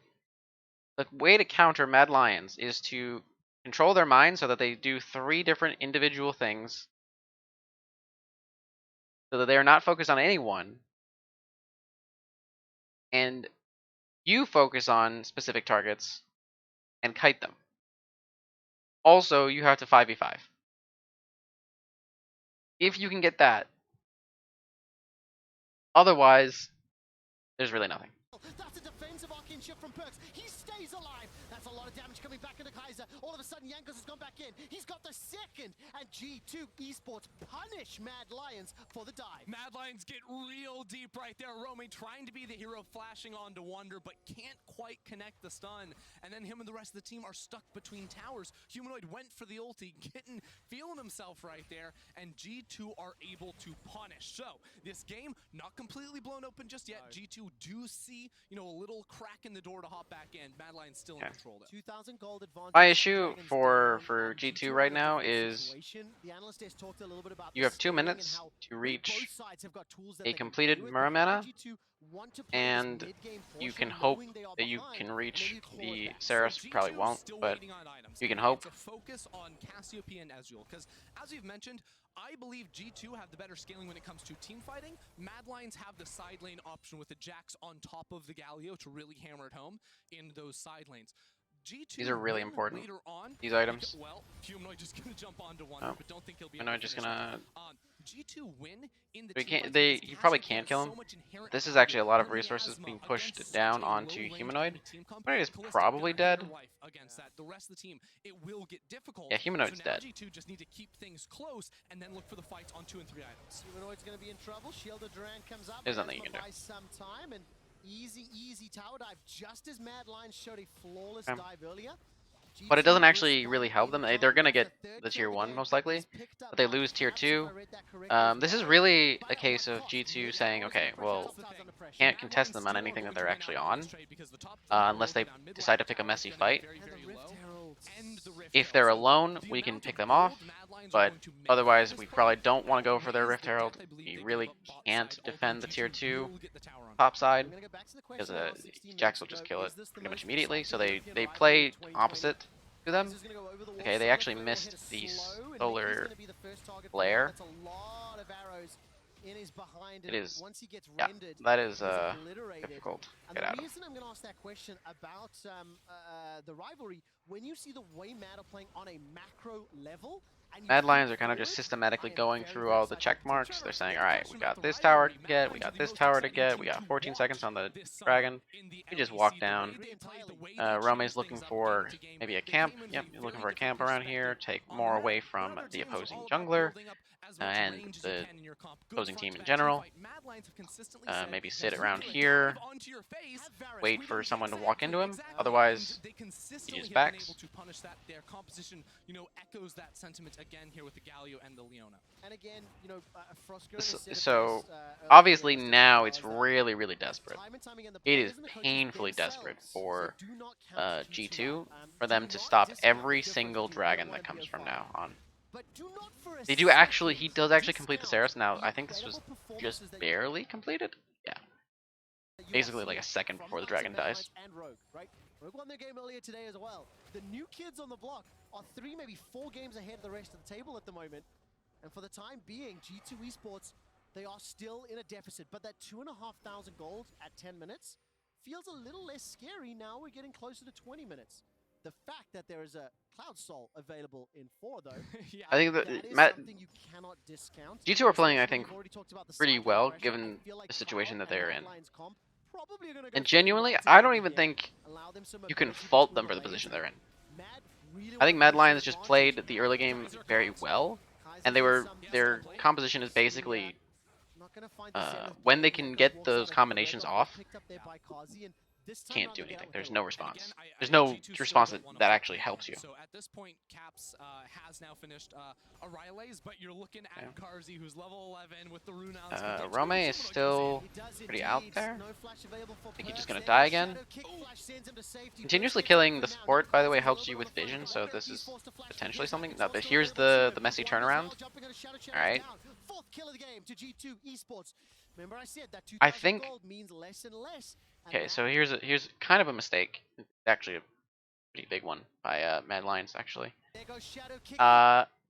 The way to counter Mad Lions is to control their mind so that they do 3 different individual things, so that they are not focused on any one, and you focus on specific targets and kite them. Also, you have to 5v5. If you can get that, otherwise, there's really nothing. That's a defensive arcane shift from Perks. He stays alive. That's a lot of damage coming back into Kaiser. All of a sudden, Yankos has gone back in. He's got the second. And G2 Esports punish Mad Lions for the dive. Mad Lions get real deep right there. Romy trying to be the hero, flashing onto Wonder, but can't quite connect the stun. And then him and the rest of the team are stuck between towers. Humanoid went for the ulti, feeling himself right there, and G2 are able to punish. So this game not completely blown open just yet. G2 do see, a little crack in the door to hop back in. Mad Lions still in control though. 2,000 gold advantage. My issue Dragons for down on G2 G2 right in a now difficult is situation. The analyst has talked a little bit about you the have 2 scaling and minutes how to reach both sides have got tools that a they can completed play with, Mura but mana, G2 want to play this and mid-game you portion can hope knowing they are that you behind, can and then reach you claw the back. Saris. So Probably G2 won't, still but waiting on items. you can It's hope. a focus on Cassiopeia and Ezreal, because as we've mentioned, I believe G2 have the better scaling when it comes to team fighting. Mad Lions have the side lane option with the Jax on top of the Galio to really hammer it home in those side lanes. G2 These are really win important, later on. these items. Well, Humanoid just gonna jump onto Wonder, Oh. but don't think he'll be Humanoid able to just finish gonna. G2 win in the They team can't. fights They. because You probably Cassiopeia can't kill has him. so much inherent This is value. actually a lot of Her resources miasma being against pushed such down a onto low-range Humanoid. enemy team comp. Humanoid is Callista probably gonna hate dead. her life against that. The rest of the team, it will get difficult. Yeah, Humanoid's so now dead. G2 just need to keep things close and then look for the fights on 2 and 3 items. Humanoid's going to be in trouble. Shield of Duran comes up. There's nothing you Asthma can do. buys some time, and easy tower dive, just as Mad Lions showed a flawless Okay. dive earlier. But it G2 doesn't will actually start really help in them. They're gonna time. get That's the third tier kill of 1 game. most likely, He's picked up but they by lose tier Caps, 2. if I read that correctly as This is well. really By a case of what G2 cost? saying, Mid okay, hours well, under pressure. can't Mad contest Lions them on still anything are that they're going to actually win out on, this trade because the top unless tower they down mid decide to lane pick a tower messy is gonna be fight. very, And the very Rift low. Heralds. And the Rift If they're Herald. So alone, the we can amount pick of them off, gold Mad Lions are but going to make otherwise at we this probably point, don't want to go that for their is Rift the Herald. death I believe You they really gave up bot can't side. defend the Ultimately, tier G2 2 will get the tower on top side, I'm gonna go back to the because question now, 16 Jax will minutes just to kill go. it Is this the pretty much most immediately, so exciting they European play rivalry of 2020? opposite to them. Kaiser's gonna go over the wall, Okay, they solo actually flare will missed hit a the slow, and Mickey's solar gonna be the first target for flare. that. That's a lot of arrows in his behind, It and is, once he gets yeah, rendered, that is he's obliterated. difficult to And get the out of. reason I'm going to ask that question about the rivalry, when you see the way Mad are playing on a macro level, and you Mad think Lions are kind of just forward, systematically I am going very, through very all the excited check for the marks. potential. They're saying, Great all right, we question got about the this tower to rivalry. get, Mad we Lions are got the this most tower to exciting get, team we got to 14 watch seconds on the this summer dragon. in the You just LEC. walk The down. way they play, the way they Rome's change looking things up for game to game. maybe a They camp. came in with Yep, a you're looking very for a camp different around here. perspective Take on the more map. away When from other the teams are opposing all about jungler building up as much and range as you the can in your comp. Good opposing front team to in back general. teamfight. Mad Lions have consistently said, Maybe if sit you around can here, dive onto your face, wait we for don't someone to get walk into him. exactly. Otherwise, And they consistently just have been backs. able to punish that. Their composition, echoes that sentiment again here with the Galio and the Leona. And again, Frostgirl has said it So best, earlier obviously in the now session it's as well, is really, really that desperate. time and time again, the It is players and the coaches painfully desperate themselves for say, do not count G2 out. for Do them to not stop discount every the difference single between dragon 0-1 that and comes from BO5. now on. But do not for a He second does actually complete the discount Saris. Now the I think this was incredible just performances that barely completed. Yeah, you are basically like seeing a second from before the the likes of dragon Mad dies. Lions and Rogue, right? Rogue won their game earlier today as well. The new kids on the block are 3, maybe 4 games ahead of the rest of the table at the moment. And for the time being, G2 Esports, they are still in a deficit. But that 2,500 gold at 10 minutes feels a little less scary now we're getting closer to 20 minutes. The fact that there is a Cloud Soul available in 4, though, Yeah. I think that is that something you cannot discount. G2 are playing, I Especially think, we've already talked about the pretty side lane well pressure. given I feel like the situation Cloud that they're and in. Mad Lions comp probably are gonna go And for the genuinely, right I don't together even here. think Allow them some you can mobility fault between them for the lanes. position they're in. Mad really I think wanna Mad push Lions the just advantage. played the early game very well, Kaiser and they does were some their disappoint. composition is See, basically not gonna find the center when they play. can Locos get walks those out of the combinations red dot, off, picked up there by Kazi, and this time can't around do they get anything. out with There's the no lock. response. Again, There's I no think G2 still response don't wanna that fight actually the helps game. you. So at this point, Caps has now finished a Rileys, but you're looking at Yeah. Karzi, who's level 11 with the Runouts. Rome is still He does pretty indeed. out there. No flash available for I think he's just Perks gonna there. die again. Shadow kick flash sends him to safety. Continuously Perks gets up killing for the now. support, by the way, Kazi's a helps little you bit on with the front vision, of the so corner. this He's is forced to flash for potentially his life. something. No, but Exhausted here's available to the him. messy Wonders turnaround. now jumping on a Shadow. Shadow's Alright. down. 4th kill of the game to G2 Esports. Remember I said that I 2,000 think. gold means less and less. And Okay, so here's kind of a mistake. Actually, a pretty big one by Mad Lions, actually. there goes Shadow kicking.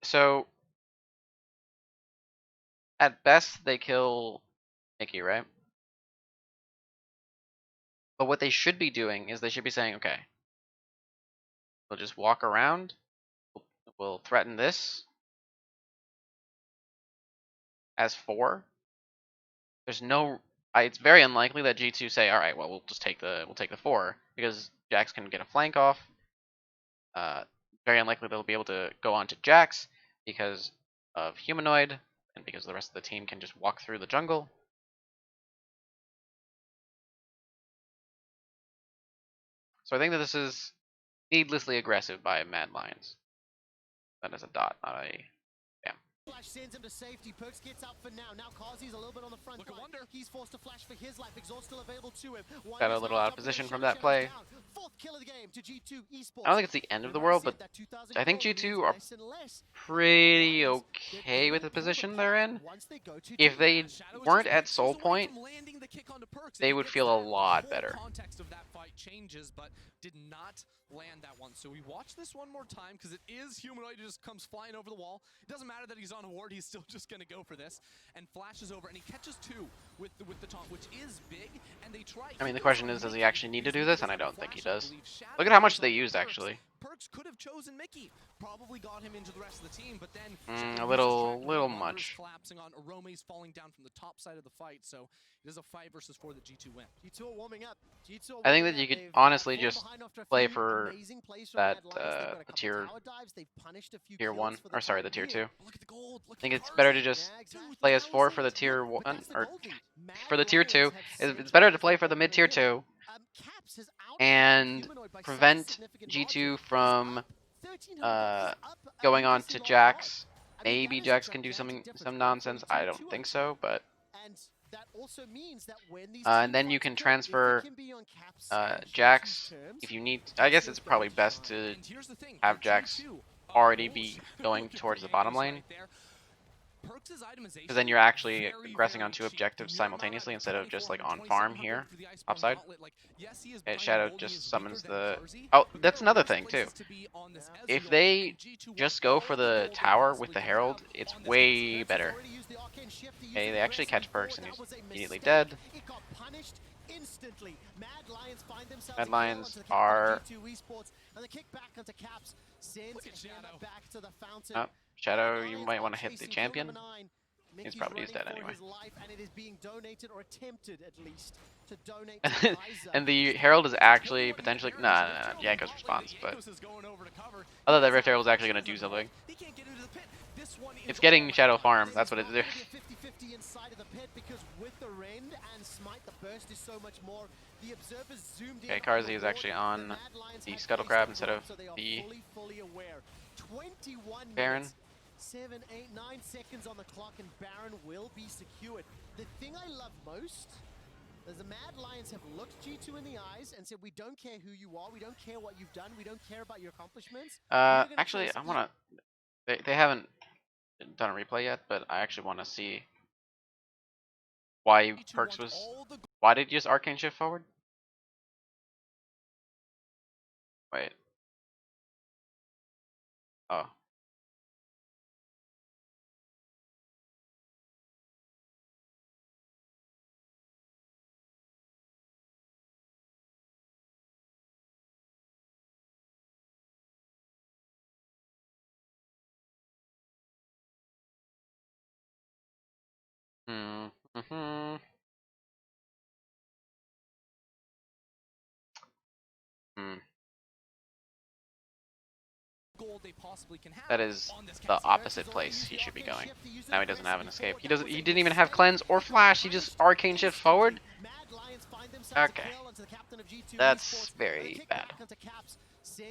So at best they kill Mickey, right? But what they should be doing is they should be saying, okay, we'll just walk around. We'll threaten this as 4. There's no. It's very unlikely that G2 say, all right, well we'll take the 4 because Jax can get a flank off. Very unlikely they'll be able to go on to Jax because of Humanoid and because the rest of the team can just walk through the jungle. So I think that this is needlessly aggressive by Mad Lions. That is a dot, not a bam. Flash sends him to safety. Perks gets up for now. Now Kazi's a little bit on the front Look at line. Wonder. He's forced to flash for his life. Exhaust still available to him. Got a little out of position from that play. 4th kill of the game to G2 Esports. I don't think it's the end of the world, but I think G2 are pretty okay with the position they're in. If they weren't at Soul Point, they would feel a lot better. Context of that fight changes, but did not land that one. So we watch this one more time because it is Humanoid who just comes flying over the wall. It doesn't matter that he's on a ward, he's still just gonna go for this and flashes over, and he catches 2 with the taunt, which is big. And they try. I mean, the question is, does he actually need to do this? And I don't think he does. Look at how much they used, actually. Perks could have chosen Mickey, probably got him into the rest of the team, but then A little much. Collapsing on Rome's falling down from the top side of the fight, so it is a 5 versus 4 that G2 win. G2 are warming up. I think that you could honestly just play for that the tier 1, or sorry, the tier 2. Look at the gold. I think it's better to just play as 4 for the tier 1, or for the tier 2. It's better to play for the mid tier 2 and prevent G2 from going on to Jax. Maybe Jax can do some nonsense. I don't think so, but and then you can transfer Jax if you need. I guess it's probably best to have Jax already be going towards the bottom lane. Perks' itemization because then you're actually very, aggressing very on 2 cheap. objectives When you're not simultaneously at instead of just like on 2400, farm 2700 here, for the Iceborne upside. Gauntlet, like, yes, he is Okay, behind the Shadow gold and he is just weaker summons than the. Carzzy, Oh, but that's there are another worse thing too. places to be on this If Ezreal, they and G2 want just go all for the the gold they tower possibly with the can Herald, have it's on this way Carzzy. better. Already used the arcane shift to use Okay, it they actually aggressively catch Perks forward. and That he's was a immediately mistake. dead. It got punished instantly. Mad Lions find themselves Mad a kill Lions onto the captain are. of G2 Esports, and the kick back onto Caps sends Look at him Shadow. back to the fountain. Oh, Shadow, you might want to hit the champion. Mickey's probably running dead for anyway. his life, and it is being donated, or attempted at least, to donate to Kaiser. And the Herald is actually potentially. Nah, Jankos responds, but I thought that Rift Herald was actually going to do something. It's getting Shadow farm. That's what it's doing. It's 50-50 inside of the pit, because with the rend and smite, the burst is so much more. The observers zoomed in. Okay, Carzzy is actually on the Scuttle Crab instead of the fully aware. 21 Baron. minutes, 7, 8, 9 seconds on the clock, and Baron will be secured. The thing I love most is the Mad Lions have looked G2 in the eyes and said, we don't care who you are, we don't care what you've done, we don't care about your accomplishments. Actually, I want to. They haven't done a replay yet, but I actually want to see why Perks was. Why did you just arcane shift forward? Wait. Oh. Hmm. Hmm. Hmm. Gold they possibly can have That is on this the Carzzy. opposite place he should be going. Now he doesn't have an escape. He doesn't. He didn't even have cleanse or flash. He just arcane shift forward. Okay. That's very bad.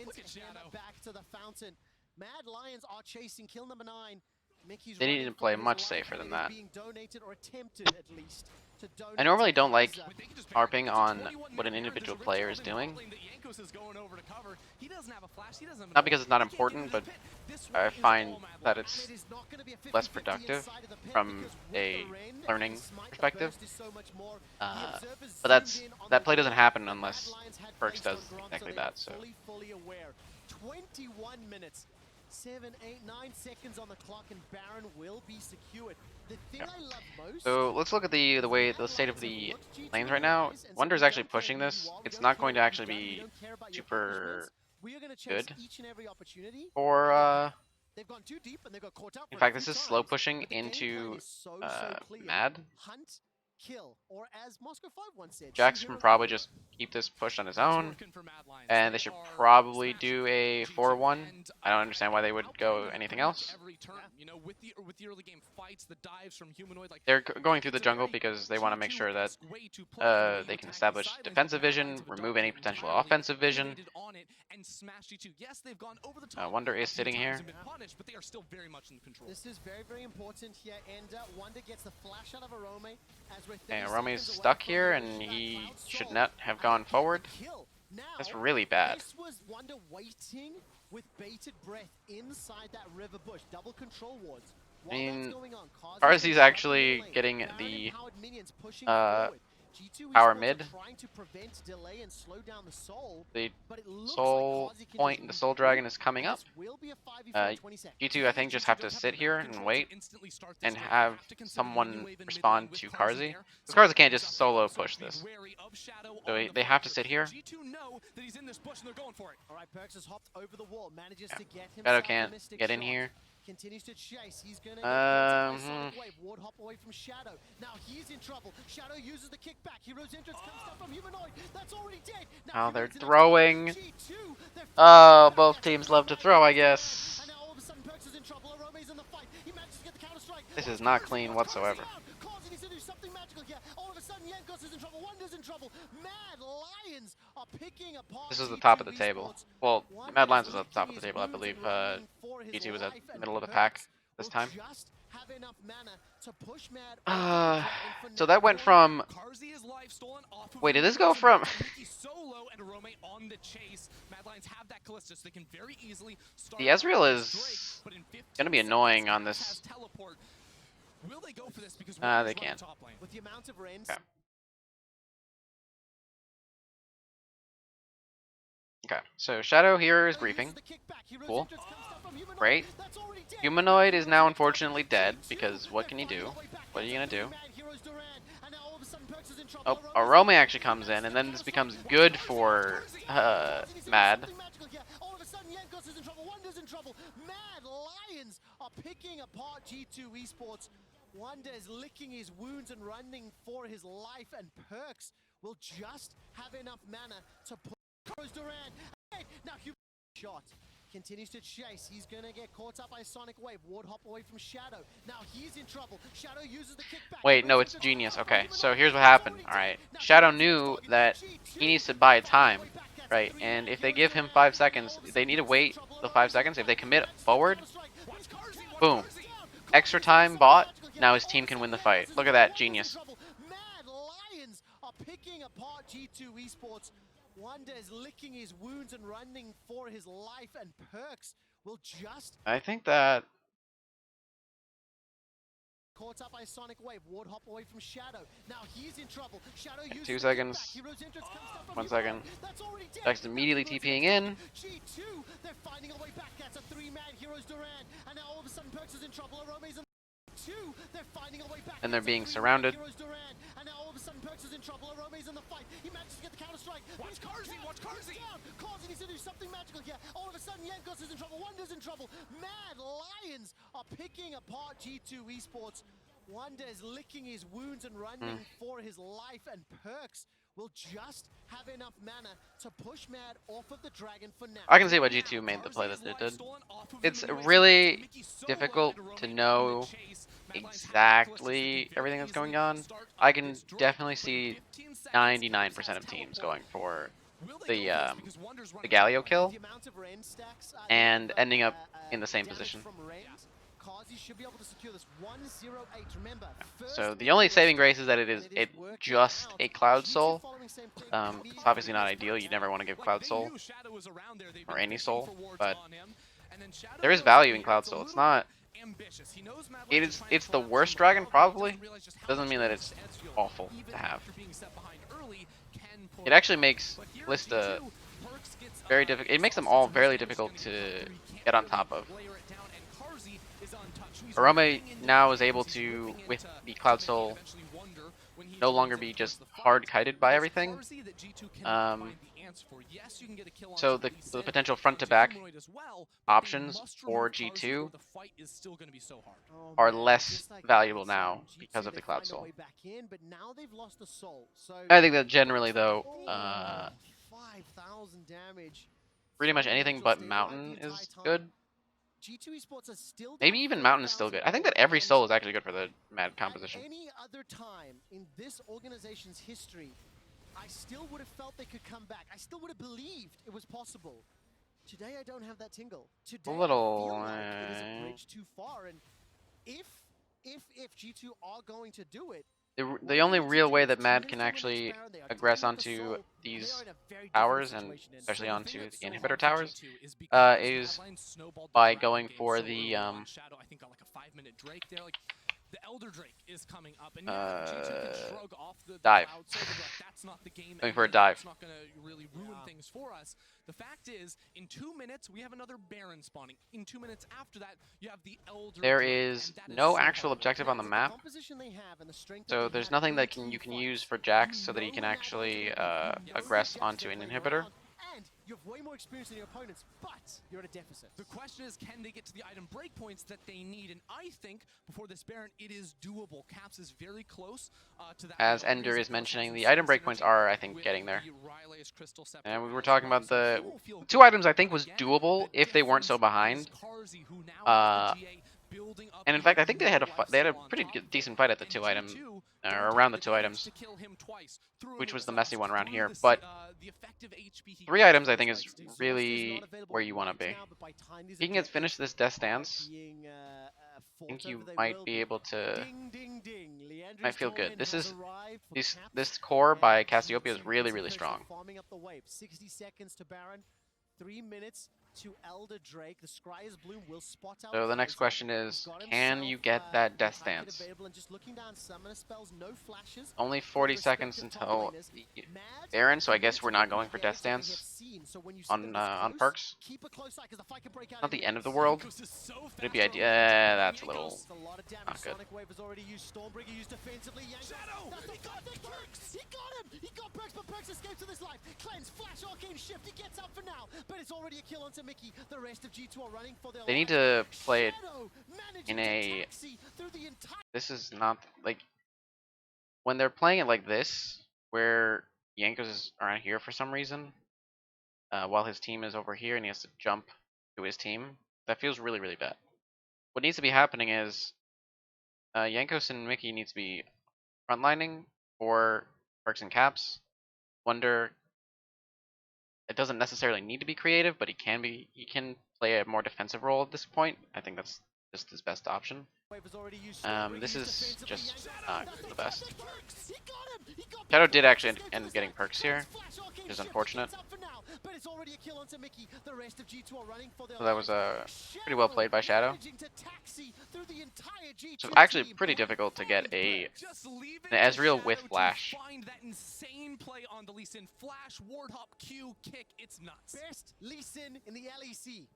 Look at Shadow. Back to the fountain. Mad Lions are chasing kill number 9. Mickey's They running needed to for play his much life, safer and than it is that. being donated, or attempted at least, to donate I normally to don't like Kaiser. Wait, they can just harping It's a on 21 what an minute individual There's a player Red is Herald in doing. bot lane that Jankos is going over to cover. He doesn't have a flash, he doesn't have an Not because ult. it's not He can't get important, into but the pit. This I one is find all Mad that Lions. it's And it is not gonna be a 50-50 less productive inside of the pit, from because with a the rend and learning the smite, the perspective. burst is so much more. The observers But that's zoomed in on that the play doesn't wall. happen The Mad unless Lions had Perks placed does on Grom, exactly so they were that. So fully aware. 21 minutes, 7, 8, 9 seconds on the clock, and Baron will be secured. The thing yeah. I love most. So let's look at the way the state of the lanes right now. Wonder's actually pushing this. It's not going to actually be super We are going to chase good each and every opportunity. for. They've gone too deep and they got caught up. In for it a fact, few this is slow times, pushing but the game plan into is so clear. Mad. Hunt, kill, or as Moscow 5 once said, Jax shoot can him probably away. just keep this push on his It's own, working for Mad Lions. and they should are probably smashing do a G2, 4-1. and, I don't understand why they would go outplaying anything pretty much else. every turn. You know, with the early game fights, the dives from Humanoid, like They're going through the it's a jungle very because they want to make sure that G2-esque way to play, the way you they can attack these establish side lanes, but defensive Mad vision, Lions have remove any adopted potential entirely, offensive vision. innovated on it, and smashed G2. Yes, they've gone over the top. Wonder is a few sitting times here. and been punished, but they are still very much in control. This is very, very important here. And Wonder gets the flash out of Arome. As we're Okay, 30 Rome's seconds away stuck from here, the and finish of that he Cloud should Soul. not have And gone he gets forward. the kill. Now, That's really bad. this was Wonder waiting with bated breath inside that river bush. Double control wards. While mean, that's going on, Carzzy's is actually lane. getting Baron the empowered minions pushing uh, forward. G2 power esports mid. are trying to prevent delay and slow down the soul, The but it looks soul like Carzzy can point just and the move soul through, dragon is coming and up. this will be a 5v4 in 20 seconds. G2 I think just have to sit here and wait and have someone respond to Carzzy. Because Carzzy can't just solo push this. So they have to sit here. Alright, Perks has hopped over the wall, manages to get himself Shadow a can't Mystic get in shot. here. Continues to chase. He's gonna get caught by Sonic Hmm. Wave. Ward hop away from Shadow. Now he's in trouble. Shadow uses the kickback. Hero's entrance comes down from Humanoid. That's already dead. Now Oh, they're Humanoid's in throwing. G2, they're Oh, fighting both back teams against love to Arome. throw, I guess. And now all of a sudden Perks is in trouble. Arome's in the fight. He manages to get the counter strike. This What's is not Carzzy? clean What's whatsoever. Carzzy down? Carzzy needs to do something magical here. All of a sudden Jankos is in trouble. Wonder's in trouble. Mad Lions are picking apart. This is the G2 top of the table. esports. Well, Wonder Mad is Lions was at the top of licking the his table, I wounds believe. and running for his G2 was at life, and middle of the pack Perks this will time. just have enough mana to push Mad over the dragon for So now. that went from. Carzzy is life stolen off of Wait, did this Humanoid, go from? Mickey solo and Arome on the chase. Mad Lions have that Callista, so they can very easily start The Ezreal off is Drake, but in 15 gonna be seconds, annoying on Caps this has teleport. Will they go for this? Because They Wonder's can. running top lane. With the amount of Rens, Okay. Okay, so Shadow here is griefing. Cool. Great. Humanoid is now unfortunately dead, because what can you do? What are you gonna do? Oh, Arome actually comes in, and then this becomes good for Mad. All of a sudden, Yankos is in trouble. Wonder's in trouble. Mad Lions are picking apart G2 Esports. Wonder is licking his wounds and running for his life, and Perks will just have enough mana to push Duran. Hey, now shot. Continues to chase. He's gonna get caught up by Sonic Wave. Ward hop away from Shadow. Now he's in trouble. Shadow uses the kickback. Wait, no, it's Genius. Okay, so here's what happened. Alright, Shadow knew that he needs to buy time, right? And if they give him 5 seconds, they need to wait the 5 seconds. If they commit forward, boom. Extra time bought, now his team can win the fight. Look at that, genius. Mad Lions are picking apart G2 Esports. Wonder is licking his wounds and running for his life, and Perks will just I think that... caught up by Sonic Wave. Ward hop away from Shadow. Now he's in trouble. Shadow uses 2 the seconds. kickback. Hero's entrance comes down from 1 Hero. second. That's already dead. Jack's immediately TPing in. G2, they're finding a way back. That's a 3-man Heroes Duran. And now all of a sudden Perks is in trouble. Arome's in two, they're finding a way back. And they're That's a being 3-man surrounded. Heroes Duran. And now all of a sudden Perks is in trouble. Arome's in the fight. He manages to get the counter strike. Watch Carzzy, watch Carzzy! Carzzy needs to do something magical here. All of a sudden Yankos is in trouble. Wonder's in trouble. Mad Lions are picking apart G2 Esports. Wonder is licking his wounds and running for his life, and Perks will just have enough mana to push Mad off of the dragon for now. I can see why G2 made the play that it did. It's really difficult to know exactly everything that's going on. I can definitely see 99% of teams going for the Galio kill The amount of Ren stacks, and ending up in the same damage position. from Rens, Carzzy should be able to secure this 108. Remember, So first the only order saving grace stacks, is that it is and it is working just out. a Cloud G2 Soul. following same thing. It's obviously not ideal. You never want to give Cloud Soul or any soul, but there is value in Cloud Soul. It's not. It's the worst dragon probably. Doesn't mean that it's awful to have. It actually makes Lista very difficult. It makes them all very difficult to get on top of. Arome now is able to, with the Cloud Soul, no longer be just hard kited by everything. So the potential front to back options for G2 are less valuable now because of the Cloud Soul. I think that generally though, 5,000 damage. pretty much anything but Mountain is good. G2 Esports are still Maybe even Mountain is still good. I think that every soul is actually good for the Mad composition. At any other time in this organization's history, I still would have felt they could come back. I still would have believed it was possible. Today I don't have that tingle. Today little, I feel like it is a bridge too far. And if G2 are going to do it, The only real way that Mad can actually aggress onto these towers, and especially onto the inhibitor towers, is by going for the the Elder Drake is coming up, and dive. That's not the game. Going for a dive. It's not going to really ruin things for us. The fact is, in 2 minutes, we have another Baron spawning. In 2 minutes after that, you have the Elder There Drake, is and that no so actual hard. objective on the map, so there's nothing that you can use for Jax so that he can actually aggress onto an inhibitor. And you have way more experience than your opponents, but you're at a deficit. The question is, can they get to the item breakpoints that they need? And I think before this Baron, it is doable. Caps is very close to that. As Ender is mentioning, the item breakpoints are, I think, getting there. And we were talking about the 2 items I think was doable if they weren't so behind. And in fact, I think they had a pretty decent fight at the 2 item, or around the 2 items, which was the messy one around here. But 3 items I think is really where you want to be. If you can get finished this Death Stance, I think you might be able to. Might feel good. This core by Cassiopeia is really strong. Farming up the wave. 60 seconds to Baron. 3 minutes. to Elder Drake. The Scryer's Bloom will spot out So the next Kaiser. question He's is, got can himself, you get that the Death packet Stance? available, and just looking down summoner spells, no flashes Only for the 40 seconds respective top until laners. Mad, Baron, so I guess we're not literally going for Death creates what we have Stance seen. So when you see them on this close, perks. keep a close eye 'cause the fight can break out Not the any end of the minute. world. Yankos is so Would it be fast idea? over That's a Yankos. little It's a lot of damage. not good. Sonic Wave has already used. Stormbreaker used defensively. Yankos. Shadow! That's the He got perfect perks. He got him. He got perks, but perks escapes to this life. Cleanse, flash, arcane shift. He gets up for now, but it's already a kill onto Mickey. The rest of G2 are running for their They need lives. to play it Shadow in managing to a. taxi through the entire. This is not like when they're playing it like this, where Yankos is around here for some reason, while his team is over here and he has to jump to his team. That feels really, really bad. What needs to be happening is Yankos and Mickey needs to be frontlining for perks and caps. Wonder. It doesn't necessarily need to be creative, but he can be. He can play a more defensive role at this point. I think that's just his best option. This is just not the best. Shadow did actually end up getting perks here, which is unfortunate. So that was pretty well played by Shadow. So actually pretty difficult to get an Ezreal with Flash. Find that insane play on the Lee Sin. Flash, ward hop, Q, kick. It's nuts. Best Lee Sin in the LEC.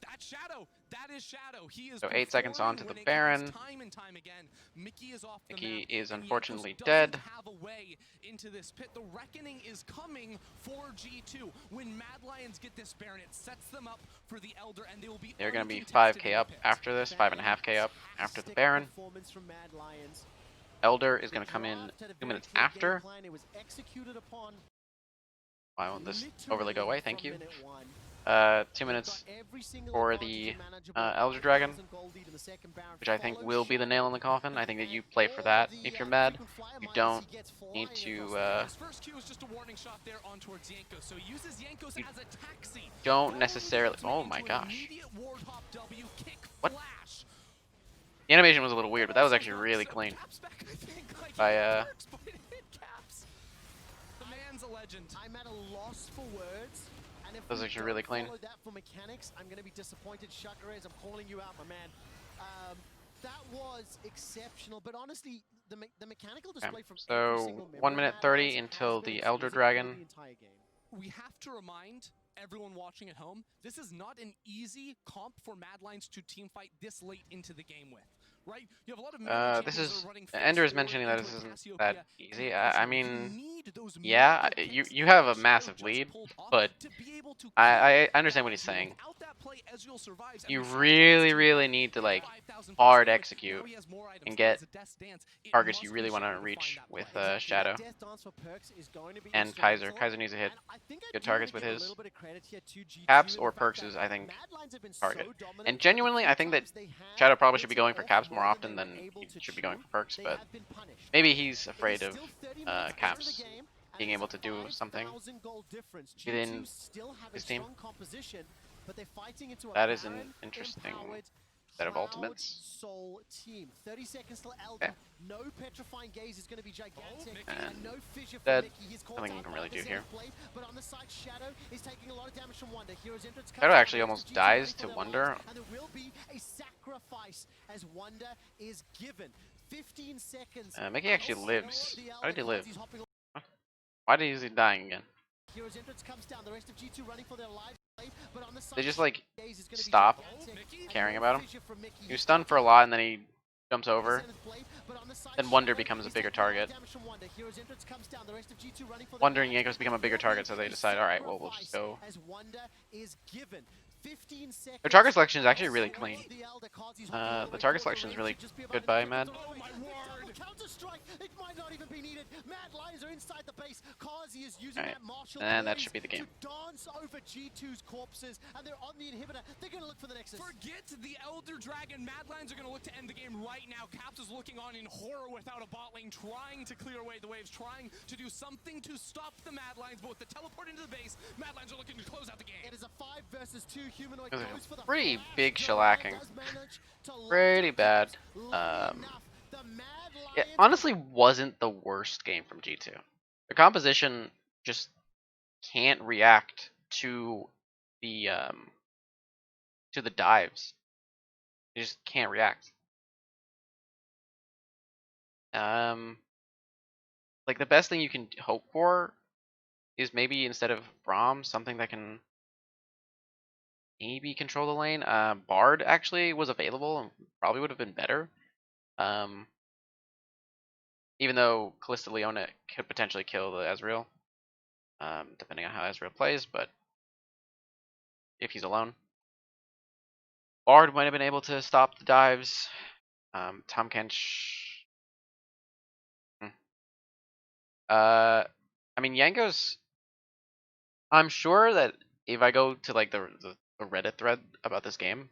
That's Shadow. That is Shadow. He is So 8 seconds on to the Baron. Time and time again. Mickey is off the Mickey map, is and unfortunately Yankos dead. doesn't have a way into this pit. The reckoning is coming for G2. When Mad Lions get this Baron, it sets them up for the Elder, and they will be. They're going to be uncontested 5k in the up pit. after this, 5.5k up after the Baron. Elder is going to come in 2 minutes after. Why won't this overlay go away? Thank you. 2 minutes for the Elder Dragon, which I think will be the nail in the coffin. I think that you play for that if you're mad. You don't need to. His first Q is just a warning shot there on towards Yankos, so he uses Yankos as a taxi. Don't necessarily. Oh my Into an gosh. immediate ward hop W, kick, What? flash. The animation was a little weird, but that was actually really clean. Caps back, I think, like, By, it works, but it hit Caps. The man's a legend. I'm at a loss for words. And if That was we actually don't really clean. follow that for mechanics, I'm going to be disappointed. Chakrez, I'm calling you out, my man. That was exceptional, but honestly, the mechanical display from every So single member 1 of minute Mad 30 Lions has until been the Elder amazing Dragon. through the entire game. We have to remind everyone watching at home, this is not an easy comp for Mad Lions to team fight this late into the game with. Right? You have a lot of mid-range This champions that is are running Ender is forward mentioning that into this a isn't that Cassiopeia easy. and I you mean, need those yeah, miracle you picks you have a that massive Shadow lead, just pulled off but to be able to I kill understand what he's Ezreal. saying. Without that play, Ezreal survives, and You we saw really, last really year, need to like 5,000 hard damage. execute Now he has more items. and Now get it's a Death's Dance. It targets must you be really want Shadow to find reach that with play. Exactly, Shadow. that Death Dance for perks is going to be And Kaiser. instrumental. Kaiser needs a hit. And I think I Good do wanna targets with give a his little bit of credit here to G2 caps in or the fact perks that is, I think, Mad Lions have been target. so dominant, And but the genuinely, few I think that times they have Shadow probably should be hit going for off caps more more often than than they were able he to should be chew, going for perks, they but have been punished. maybe he's It is afraid of still 30 minutes into caps the game, and being it's able a to do something 5,000 gold difference. within G2 still have a his team. strong composition, but they're fighting into a That is an Baron interesting empowered set of Cloud ultimates. Soul team. 30 seconds till Elder. Okay. No petrifying gaze is going to be gigantic, Mickey. and no fissure for Dead. Mickey. He's caught Nothing you out can by really the do here. Zenith Blade, but on the side, Shadow is taking a lot of damage from Wonder. Hero's entrance comes Shadow down, actually the rest almost of G2 dies running for to their Wonder. lives, and there will be a sacrifice as Wonder is given. 15 seconds. Mickey actually until lives. the How did he Elder live? cards. He's hopping Why is he dying again? Hero's entrance comes down. The rest of G2 running for their lives. But on the side, They just like gaze is gonna be stop gigantic, and caring no about him. fissure from Mickey. He was stunned for a lot and then he jumps over. Zenith Blade, but on the side, Then Wonder Shadow becomes a is bigger taking a lot of target. damage from Wonder. Hero's entrance comes down. The rest of G2 running for their Wonder and lives, Yankos become a and bigger there target, will so they be a decide, alright, well, we'll just go. sacrifice as Wonder is given. 15 seconds. Their target selection is actually really until clean. the Elder cards. He's hopping all The way target towards selection is the really range to just be about good to by get Mad. the Oh my double word. counter-strike. It might not even be needed. Mad Lions are inside the base. Kazi is using Alright, that martial and that blaze should be the game. to dance over G2's corpses, and they're on the inhibitor. They're going to look for the Nexus. Forget the Elder Dragon. Mad Lions are going to look to end the game right now. Caps is looking on in horror without a bot lane, trying to clear away the waves, trying to do something to stop the Mad Lions, but with the teleport into the base, Mad Lions are looking to close out the game. It is a 5 versus 2 humanoid. It was a Goes for the pretty flash. big Joanna shellacking. does manage to lock Pretty up bad. long enough. The Mad It Lions honestly wasn't the worst game from G2. The composition just can't react to the dives. He just can't react. Like the best thing you can hope for is maybe instead of Braum, something that can maybe control the lane. Bard actually was available and probably would have been better. Even though Callista Leona could potentially kill the Ezreal, depending on how Ezreal plays, but if he's alone. Bard might have been able to stop the dives. Tom Kench. I mean, Yanko's. I'm sure that if I go to like the Reddit thread about this game,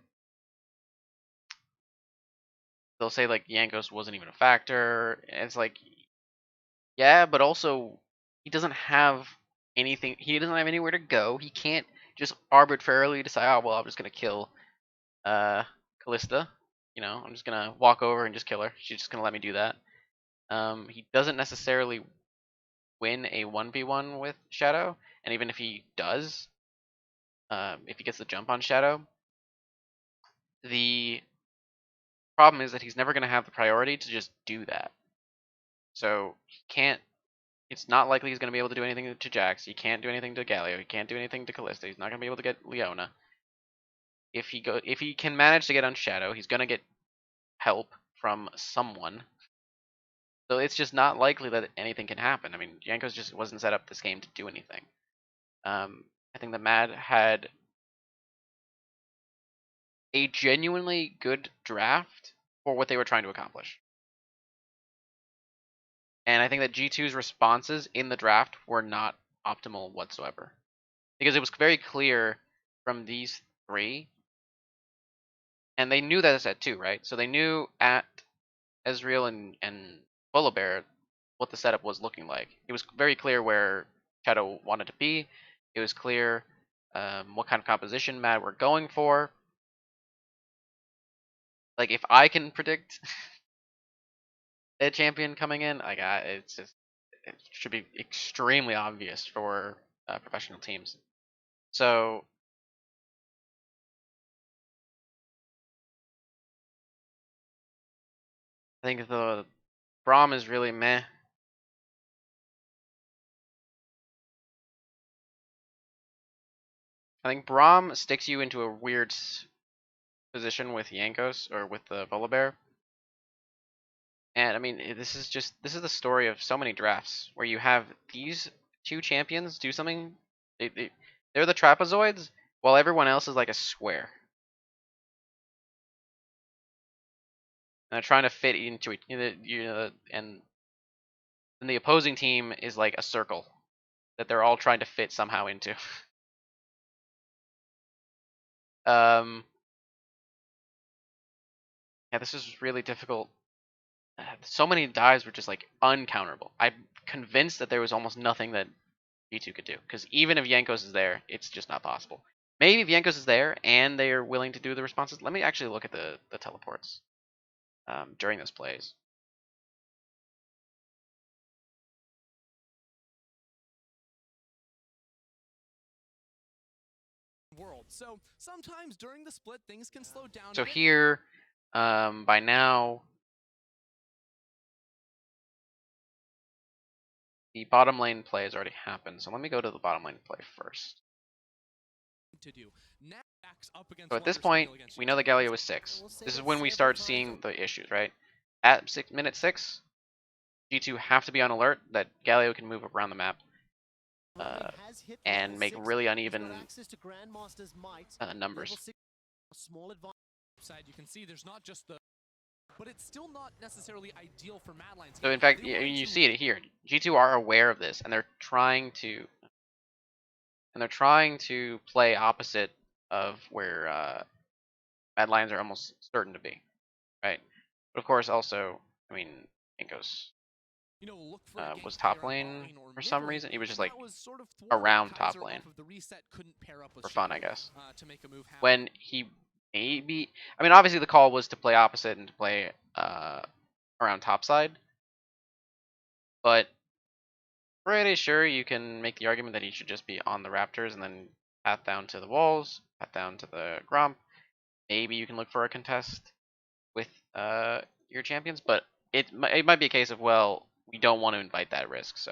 they'll say like Yankos wasn't even a factor. And it's like, yeah, but also he doesn't have anything. He doesn't have anywhere to go. He can't just arbitrarily decide, oh well, I'm just gonna kill Callista. You know, I'm just gonna walk over and just kill her. She's just gonna let me do that. He doesn't necessarily win a 1v1 with Shadow, and even if he does, if he gets the jump on Shadow, the problem is that he's never gonna have the priority to just do that. So he can't. It's not likely he's gonna be able to do anything to Jax. He can't do anything to Galio. He can't do anything to Callista. He's not gonna be able to get Leona. If he can manage to get on Shadow, he's gonna get help from someone. So it's just not likely that anything can happen. I mean, Jankos just wasn't set up this game to do anything. I think the Mad had a genuinely good draft for what they were trying to accomplish. And I think that G2's responses in the draft were not optimal whatsoever. Because it was very clear from these three, and they knew that at set 2, right? So they knew at Ezreal and Volibear what the setup was looking like. It was very clear where Shadow wanted to be. It was clear what kind of composition Mad were going for. Like if I can predict a champion coming in, like it's just it should be extremely obvious for professional teams. So I think the Braum is really meh. I think Braum sticks you into a weird position with Yankos or with the Volibear. And I mean, this is the story of so many drafts where you have these two champions do something. They're the trapezoids while everyone else is like a square. And they're trying to fit into it, and the opposing team is like a circle that they're all trying to fit somehow into. Yeah, this is really difficult. So many dives were just like uncounterable. I'm convinced that there was almost nothing that G2 could do, because even if Yankos is there, it's just not possible. Maybe if Yankos is there and they are willing to do the responses. Let me actually look at the teleports during those plays. World. So sometimes during the split, things can slow down. So here, by now, the bottom lane play has already happened. So let me go to the bottom lane play first. To do. Now up against So at this point, we know that Galio is 6. This is when we start seeing the issues, right? At minute 6, G2 have to be on alert that Galio can move around the map and make really uneven numbers. Side, you can see there's not just the, but it's still not necessarily ideal for Mad Lions. So in fact, you see it here. G2 are aware of this, and they're trying to play opposite of where Mad Lions are almost certain to be, right? But of course, also, I mean, Inkos was top lane for some reason. He was just like around top lane for fun, I guess. When he maybe, I mean, obviously the call was to play opposite and to play around top side, but pretty sure you can make the argument that he should just be on the Raptors and then path down to the walls, path down to the Gromp. Maybe you can look for a contest with your champions, but it might be a case of, well, we don't want to invite that risk. So,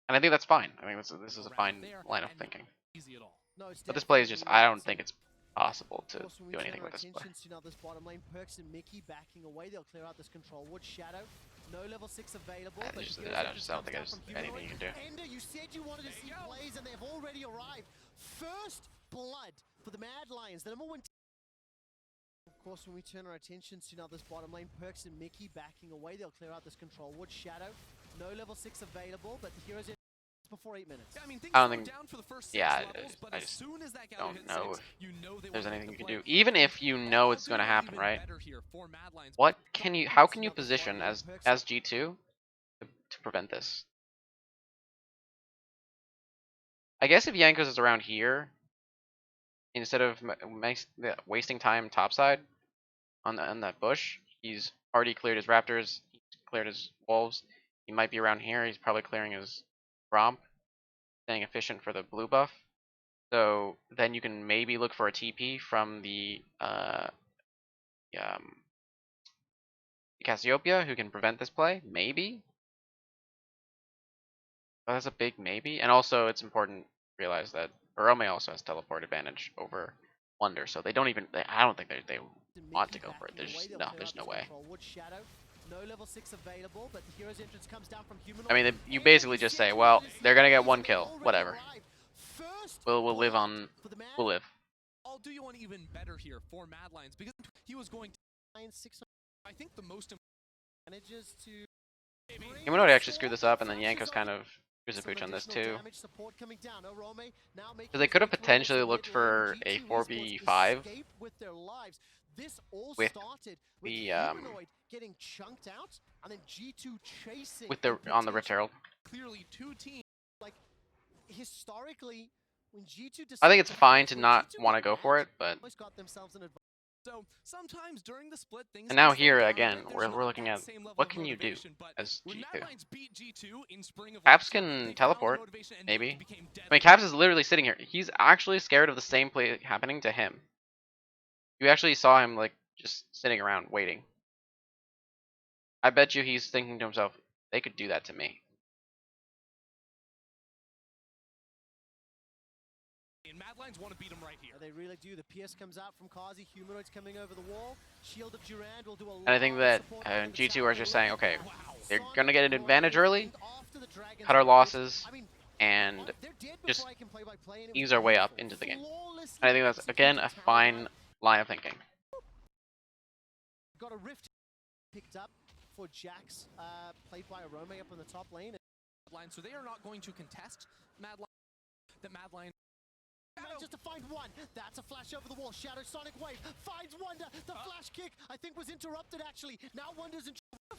and I think that's fine. I think this is a fine line of thinking. Easy at all. No, it's But this play is definitely just, I not. don't think it's possible to Of course, when we do turn anything our with this play. attention to now this bottom lane, Perks and Mickey backing away. They'll clear out this control wood. Shadow, no level 6 available. I but just- Heroes I don't- Edge just don't think comes there's down from anything you can do. Ender, you said you wanted to see plays, and they've already arrived. First blood for the Mad Lions, the number 1 team. Of course, when we turn our attention to now this bottom lane, Perks and Mickey backing away. They'll clear out this control wood. Shadow, no level 6 available, but the Heroes Edge before 8 minutes. Yeah, I mean, things I don't slow think- down for the first 6 yeah, levels, but I as just soon as that gather don't hits know 6, you know they There's will anything make you the can do, play. even if you know it's going to happen, Even right? better here for Mad Lions. How can you position as G2 to prevent this? I guess if Yankos is around here, instead of wasting time topside on that bush, he's already cleared his raptors, he's cleared his wolves. He might be around here. He's probably clearing his Gromp, staying efficient for the blue buff. So then you can maybe look for a TP from the Cassiopeia, who can prevent this play, maybe. But that's a big maybe. And also, it's important to realize that Barome also has teleport advantage over Wonder, so they don't even. I don't think they want to go for it. There's no way. No level 6 available, but the Hero's entrance comes down from Humanoid. I mean, you basically just say, well, they're gonna get 1 kill, whatever. We'll live on. We'll live. I'll do you one even better here for Mad Lions because he was going to. I think the most manages to Humanoid actually screwed this up, and then Yankos kind of screws a pooch on this too. So they could have potentially looked for a 4v5 with the getting chunked out, and then G2 chasing with the on the Rift Herald. clearly 2 teams. Like historically, when G2 I think it's fine to not want to go for it, but got themselves an advantage. So sometimes during the split things. and now can slow here down a again, bit. we're There's not looking that at same level what of can you do motivation, but as when G2. Mad Lions beat G2 in spring of Caps last year, can they found the teleport, motivation and maybe. became I mean, Caps is literally sitting here. He's actually scared of the same play happening to him. You actually saw him like just sitting around waiting. I bet you he's thinking to himself, they could do that to me. And Mad Lions want to beat him right here. They really do. The Pierce comes out from Kazi. Humanoid's coming over the wall. Shield of Durand will do a lot. And I think that G2 are just saying, okay, they're gonna get an advantage early, cut our losses, and just ease our way up into the game. And I think that's again a fine line of thinking. Got a rift picked up for Jax, played by Arome up on the top lane. Line, so they are not going to contest Mad Lions. That Mad Lions. Manages to find one. That's a flash over the wall. Shadow Sonic Wave finds Wonder. The flash kick, I think, was interrupted actually. Now Wonder's in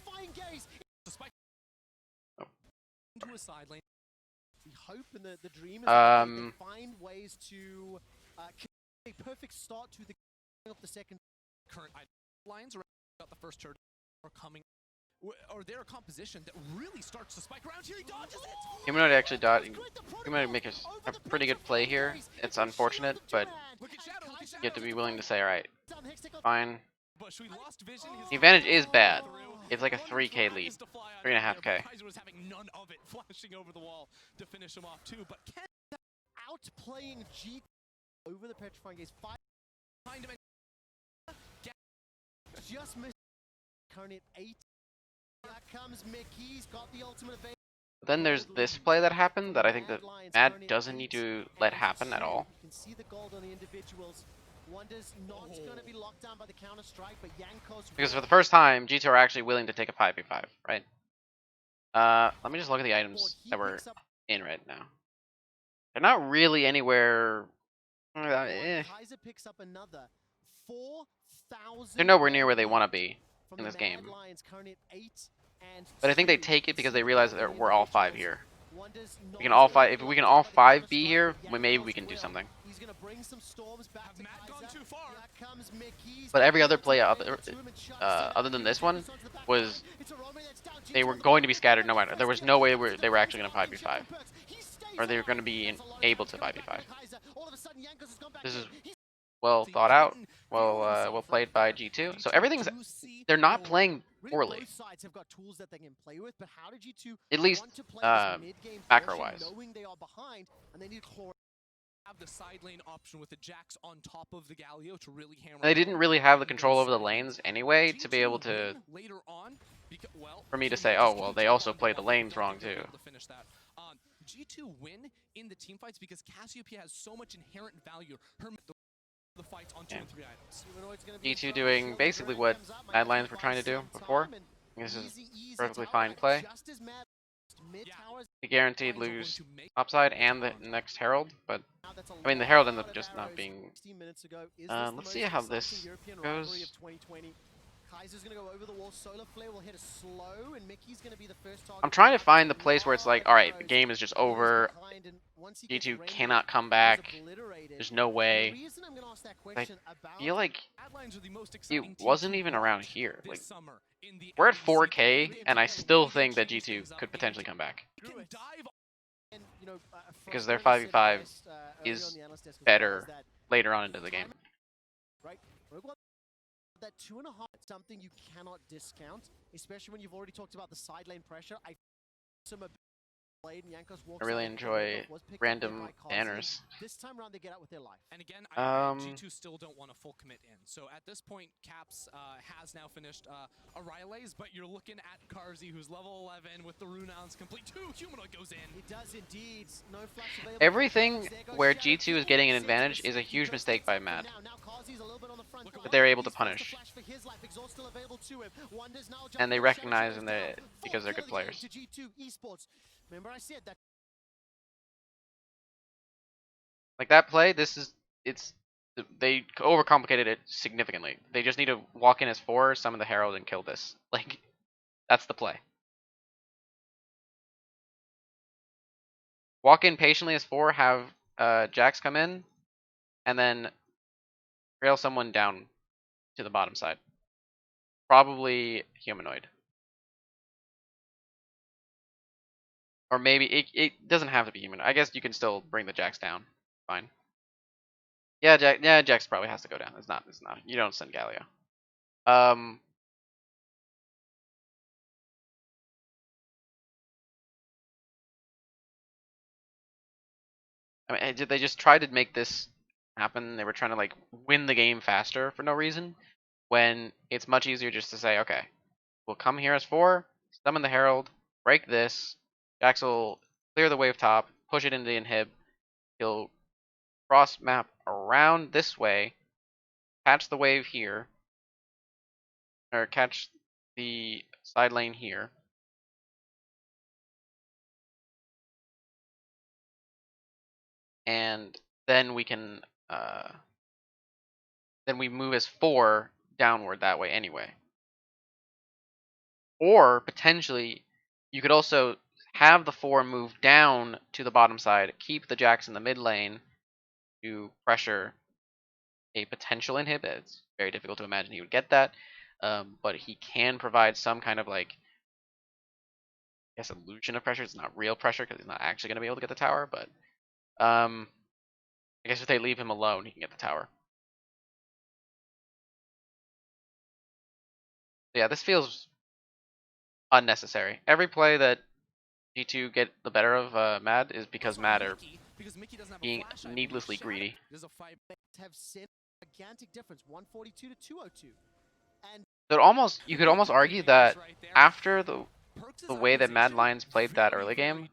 fine gaze. Despite into a side lane. The hope and the dream is that they can find ways to a perfect start to the of the second. Current lines got the first turn are coming. Or their composition that really starts to spike around here. He dodges it. Humanoid actually dodged. Humanoid make a pretty good play here. It's unfortunate, but you have to be willing to say, all right, fine. The advantage is bad. It's like a 3K lead, 3.5K. Kaiser was having none of it, flashing over the wall to finish him off too. But Ken outplaying G over the petrifying gaze. Behind him just missed. Current at 8. Here comes Mickey's got the ultimate advantage. Then there's this play that happened that I think that Mad doesn't need to let happen at all. You can see the gold on the individuals. Wonder's not going to be locked down by the counter strike, but Yankos. Because for the first time, G2 are actually willing to take a 5v5, right? Let me just look at the items that we're in right now. They're not really anywhere. Kaiser picks up another 4,000. They're nowhere near where they want to be in this game. But I think they take it because they realize that we're all 5 here. We can all 5. If we can all 5 be here, maybe we can do something. But every other play other than this one was they were going to be scattered no matter. There was no way they were actually going to 5v5, or they were going to be able to 5v5. This is well thought out, well played by G2. So everything's they're not playing poorly, both sides have got tools that they can play with, but how did G2 at least want to play this mid-game pressure, macro-wise. knowing they are behind and they need chlor have the side lane option with the Jax on top of the Galio to really hammer. They didn't really have the control over the lanes anyway to be able to. Later on, For me to say, oh well, they also play the lanes wrong too. G2 win in the team fights because Cassiopeia has so much inherent value. Her the fights on 2 and 3 items. G2 doing basically what Mad Lions were trying to do before. This is perfectly fine play. They guaranteed lose topside and the next Herald, but I mean the Herald ended up just not being. Let's see how this goes. Kaiser's gonna go over the wall. Solar Flare will hit a slow, and Mickey's gonna be the first target. I'm trying to find the place where it's like, all right, the game is just over. G2 cannot come back. There's no way. I feel like it wasn't even around here. Like, we're at 4K, and I still think that G2 could potentially come back. Because their 5v5 is better later on into the game. Right. That 2.5 is something you cannot discount, especially when you've already talked about the side lane pressure. I really enjoy random banners. This time around, they get out with their life. And again, G2 still don't want a full commit in. So at this point, Caps has now finished a Rylays, but you're looking at Karzi, who's level 11 with the runouns complete. 2 humanoid goes in. He does indeed. No flash available. Everything where G2 is getting an advantage is a huge mistake by Mad that they're able to punish. And they recognize and they because they're good players. Remember I said that. Like that play, they overcomplicated it significantly. They just need to walk in as 4, summon the Herald, and kill this. Like, that's the play. Walk in patiently as 4, have Jax come in, and then rail someone down to the bottom side. Probably humanoid. Or maybe it doesn't have to be human. I guess you can still bring the Jax down. Fine. Yeah, Jax probably has to go down. It's not. You don't send Galio. I mean, they just tried to make this happen. They were trying to like win the game faster for no reason. When it's much easier just to say, okay, we'll come here as 4, summon the Herald, break this. Jax will clear the wave top, push it into the inhib. He'll cross map around this way, catch the wave here, or catch the side lane here. And then we can, then we move as 4 downward that way anyway. Or potentially, you could also have the 4 move down to the bottom side, keep the Jax in the mid lane to pressure a potential inhib. It's very difficult to imagine he would get that, but he can provide some kind of like, I guess, illusion of pressure. It's not real pressure because he's not actually going to be able to get the tower, but I guess if they leave him alone, he can get the tower. Yeah, this feels unnecessary. Every play that G2 get the better of Mad is because Mad are being needlessly greedy. Have sent a gigantic difference, 142 to 202. And You could almost argue that after the way that Mad Lions played that early game,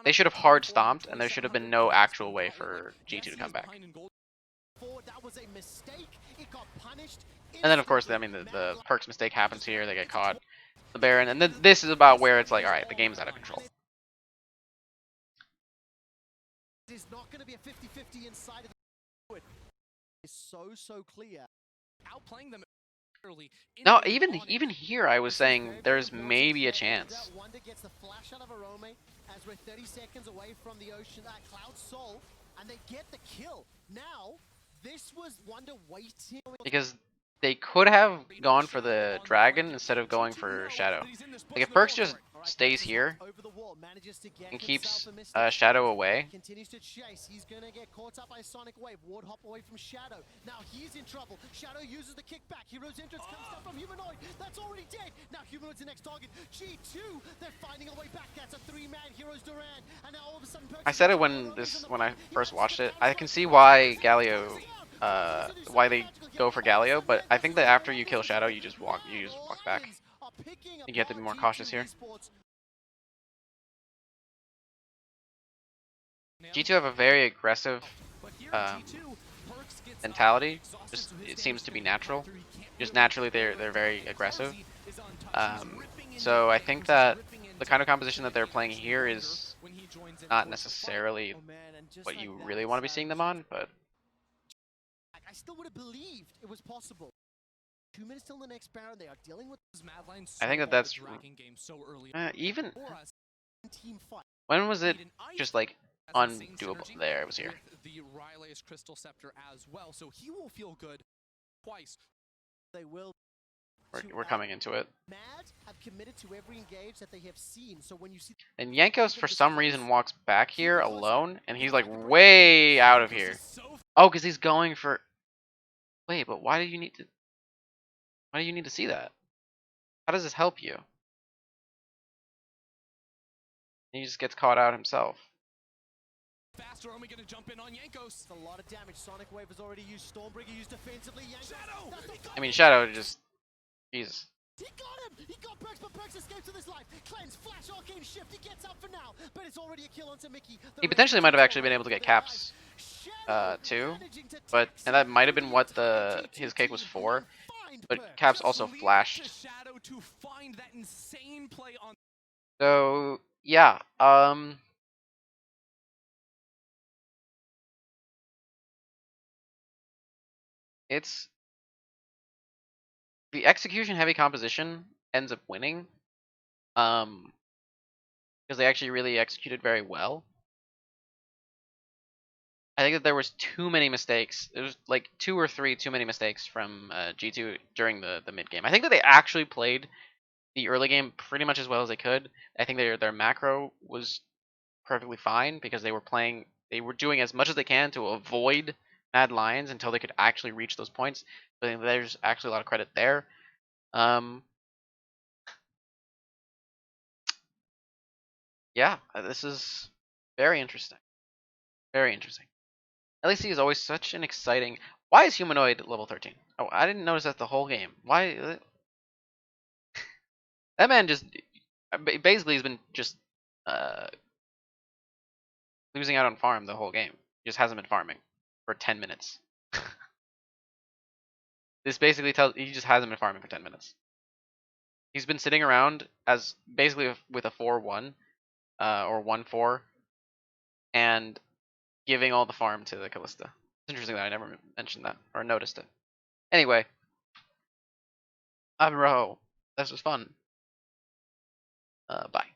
they should have hard stomped, and there should have been no actual way for G2 to come back. And then, of course, I mean, the Perks mistake happens here. They get caught. The Baron, and then this is about where it's like, all right, the game's out of control. It's not going to be a 50-50 inside of the it's so clear. Outplaying them early. No, even here, I was saying there's maybe a chance. Wonder gets the flash out of Arome as we're 30 seconds away from the ocean. Cloud Soul, and they get the kill. Now, this was Wonder waiting. Because they could have gone for the dragon instead of going for Shadow. Like if Perks just stays here Over the wall, manages to get and himself keeps a mistake. Shadow away. Continues to chase. He's gonna get caught up by Sonic Wave. Ward hop away from Shadow. Now he's in trouble. Shadow uses the kickback. Hero's entrance comes down from Humanoid. That's already dead. Now Humanoid's the next target. G2, they're finding a way back. That's a 3-man Heroes Duran. And now all of a sudden, I said it when I first watched it. I can see why Galio, why they go for Galio, but I think that after you kill Shadow, you just walk back. You have to be more cautious here. G2 have a very aggressive mentality. Just it seems to be natural. Just naturally, they're very aggressive. So I think that the kind of composition that they're playing here is not necessarily what you really want to be seeing them on, but I still would have believed it was possible. 2 minutes till the next Baron. They are dealing with I think that that's even. team fight. When was it just like undoable? There, it was here. The Riley's Crystal Scepter as well, so he will feel good twice. They will. We're coming into it. Mad have committed to every engage that they have seen. So when you see And Yankos for some reason walks back here alone, and he's like way out of here. Oh, because he's going for. Wait, but why do you need to? Why do you need to see that? How does this help you? He just gets caught out himself. Faster, are we gonna jump in on Yankos? it's a lot of damage. Sonic Wave has already used. Stormbreaker used defensively. Shadow! I mean, Shadow just. Jesus. He got him! He got Perks, but Perks escapes with his life. Cleanse, flash, arcane shift. He gets up for now, but it's already a kill onto Mickey. He potentially might have actually been able to get caps, too, and that might have been what his cake was for. But caps also flashed. Shadow to find that insane play on. So yeah, it's the execution heavy composition ends up winning, because they actually really executed very well. I think that there was too many mistakes. There was like 2 or 3 too many mistakes from G2 during the mid game. I think that they actually played the early game pretty much as well as they could. I think their macro was perfectly fine because they were doing as much as they can to avoid Mad Lions until they could actually reach those points. I think there's actually a lot of credit there. Yeah, this is very interesting. Very interesting. LEC is always such an exciting. Why is Humanoid level 13? Oh, I didn't notice that the whole game. Why? That man just basically has been just losing out on farm the whole game. He just hasn't been farming for 10 minutes. This basically tells he just hasn't been farming for 10 minutes. He's been sitting around as basically with a 4-1 or 1-4 and giving all the farm to the Callista. It's interesting that I never mentioned that or noticed it. Anyway, I'm Roho. This was fun. Bye.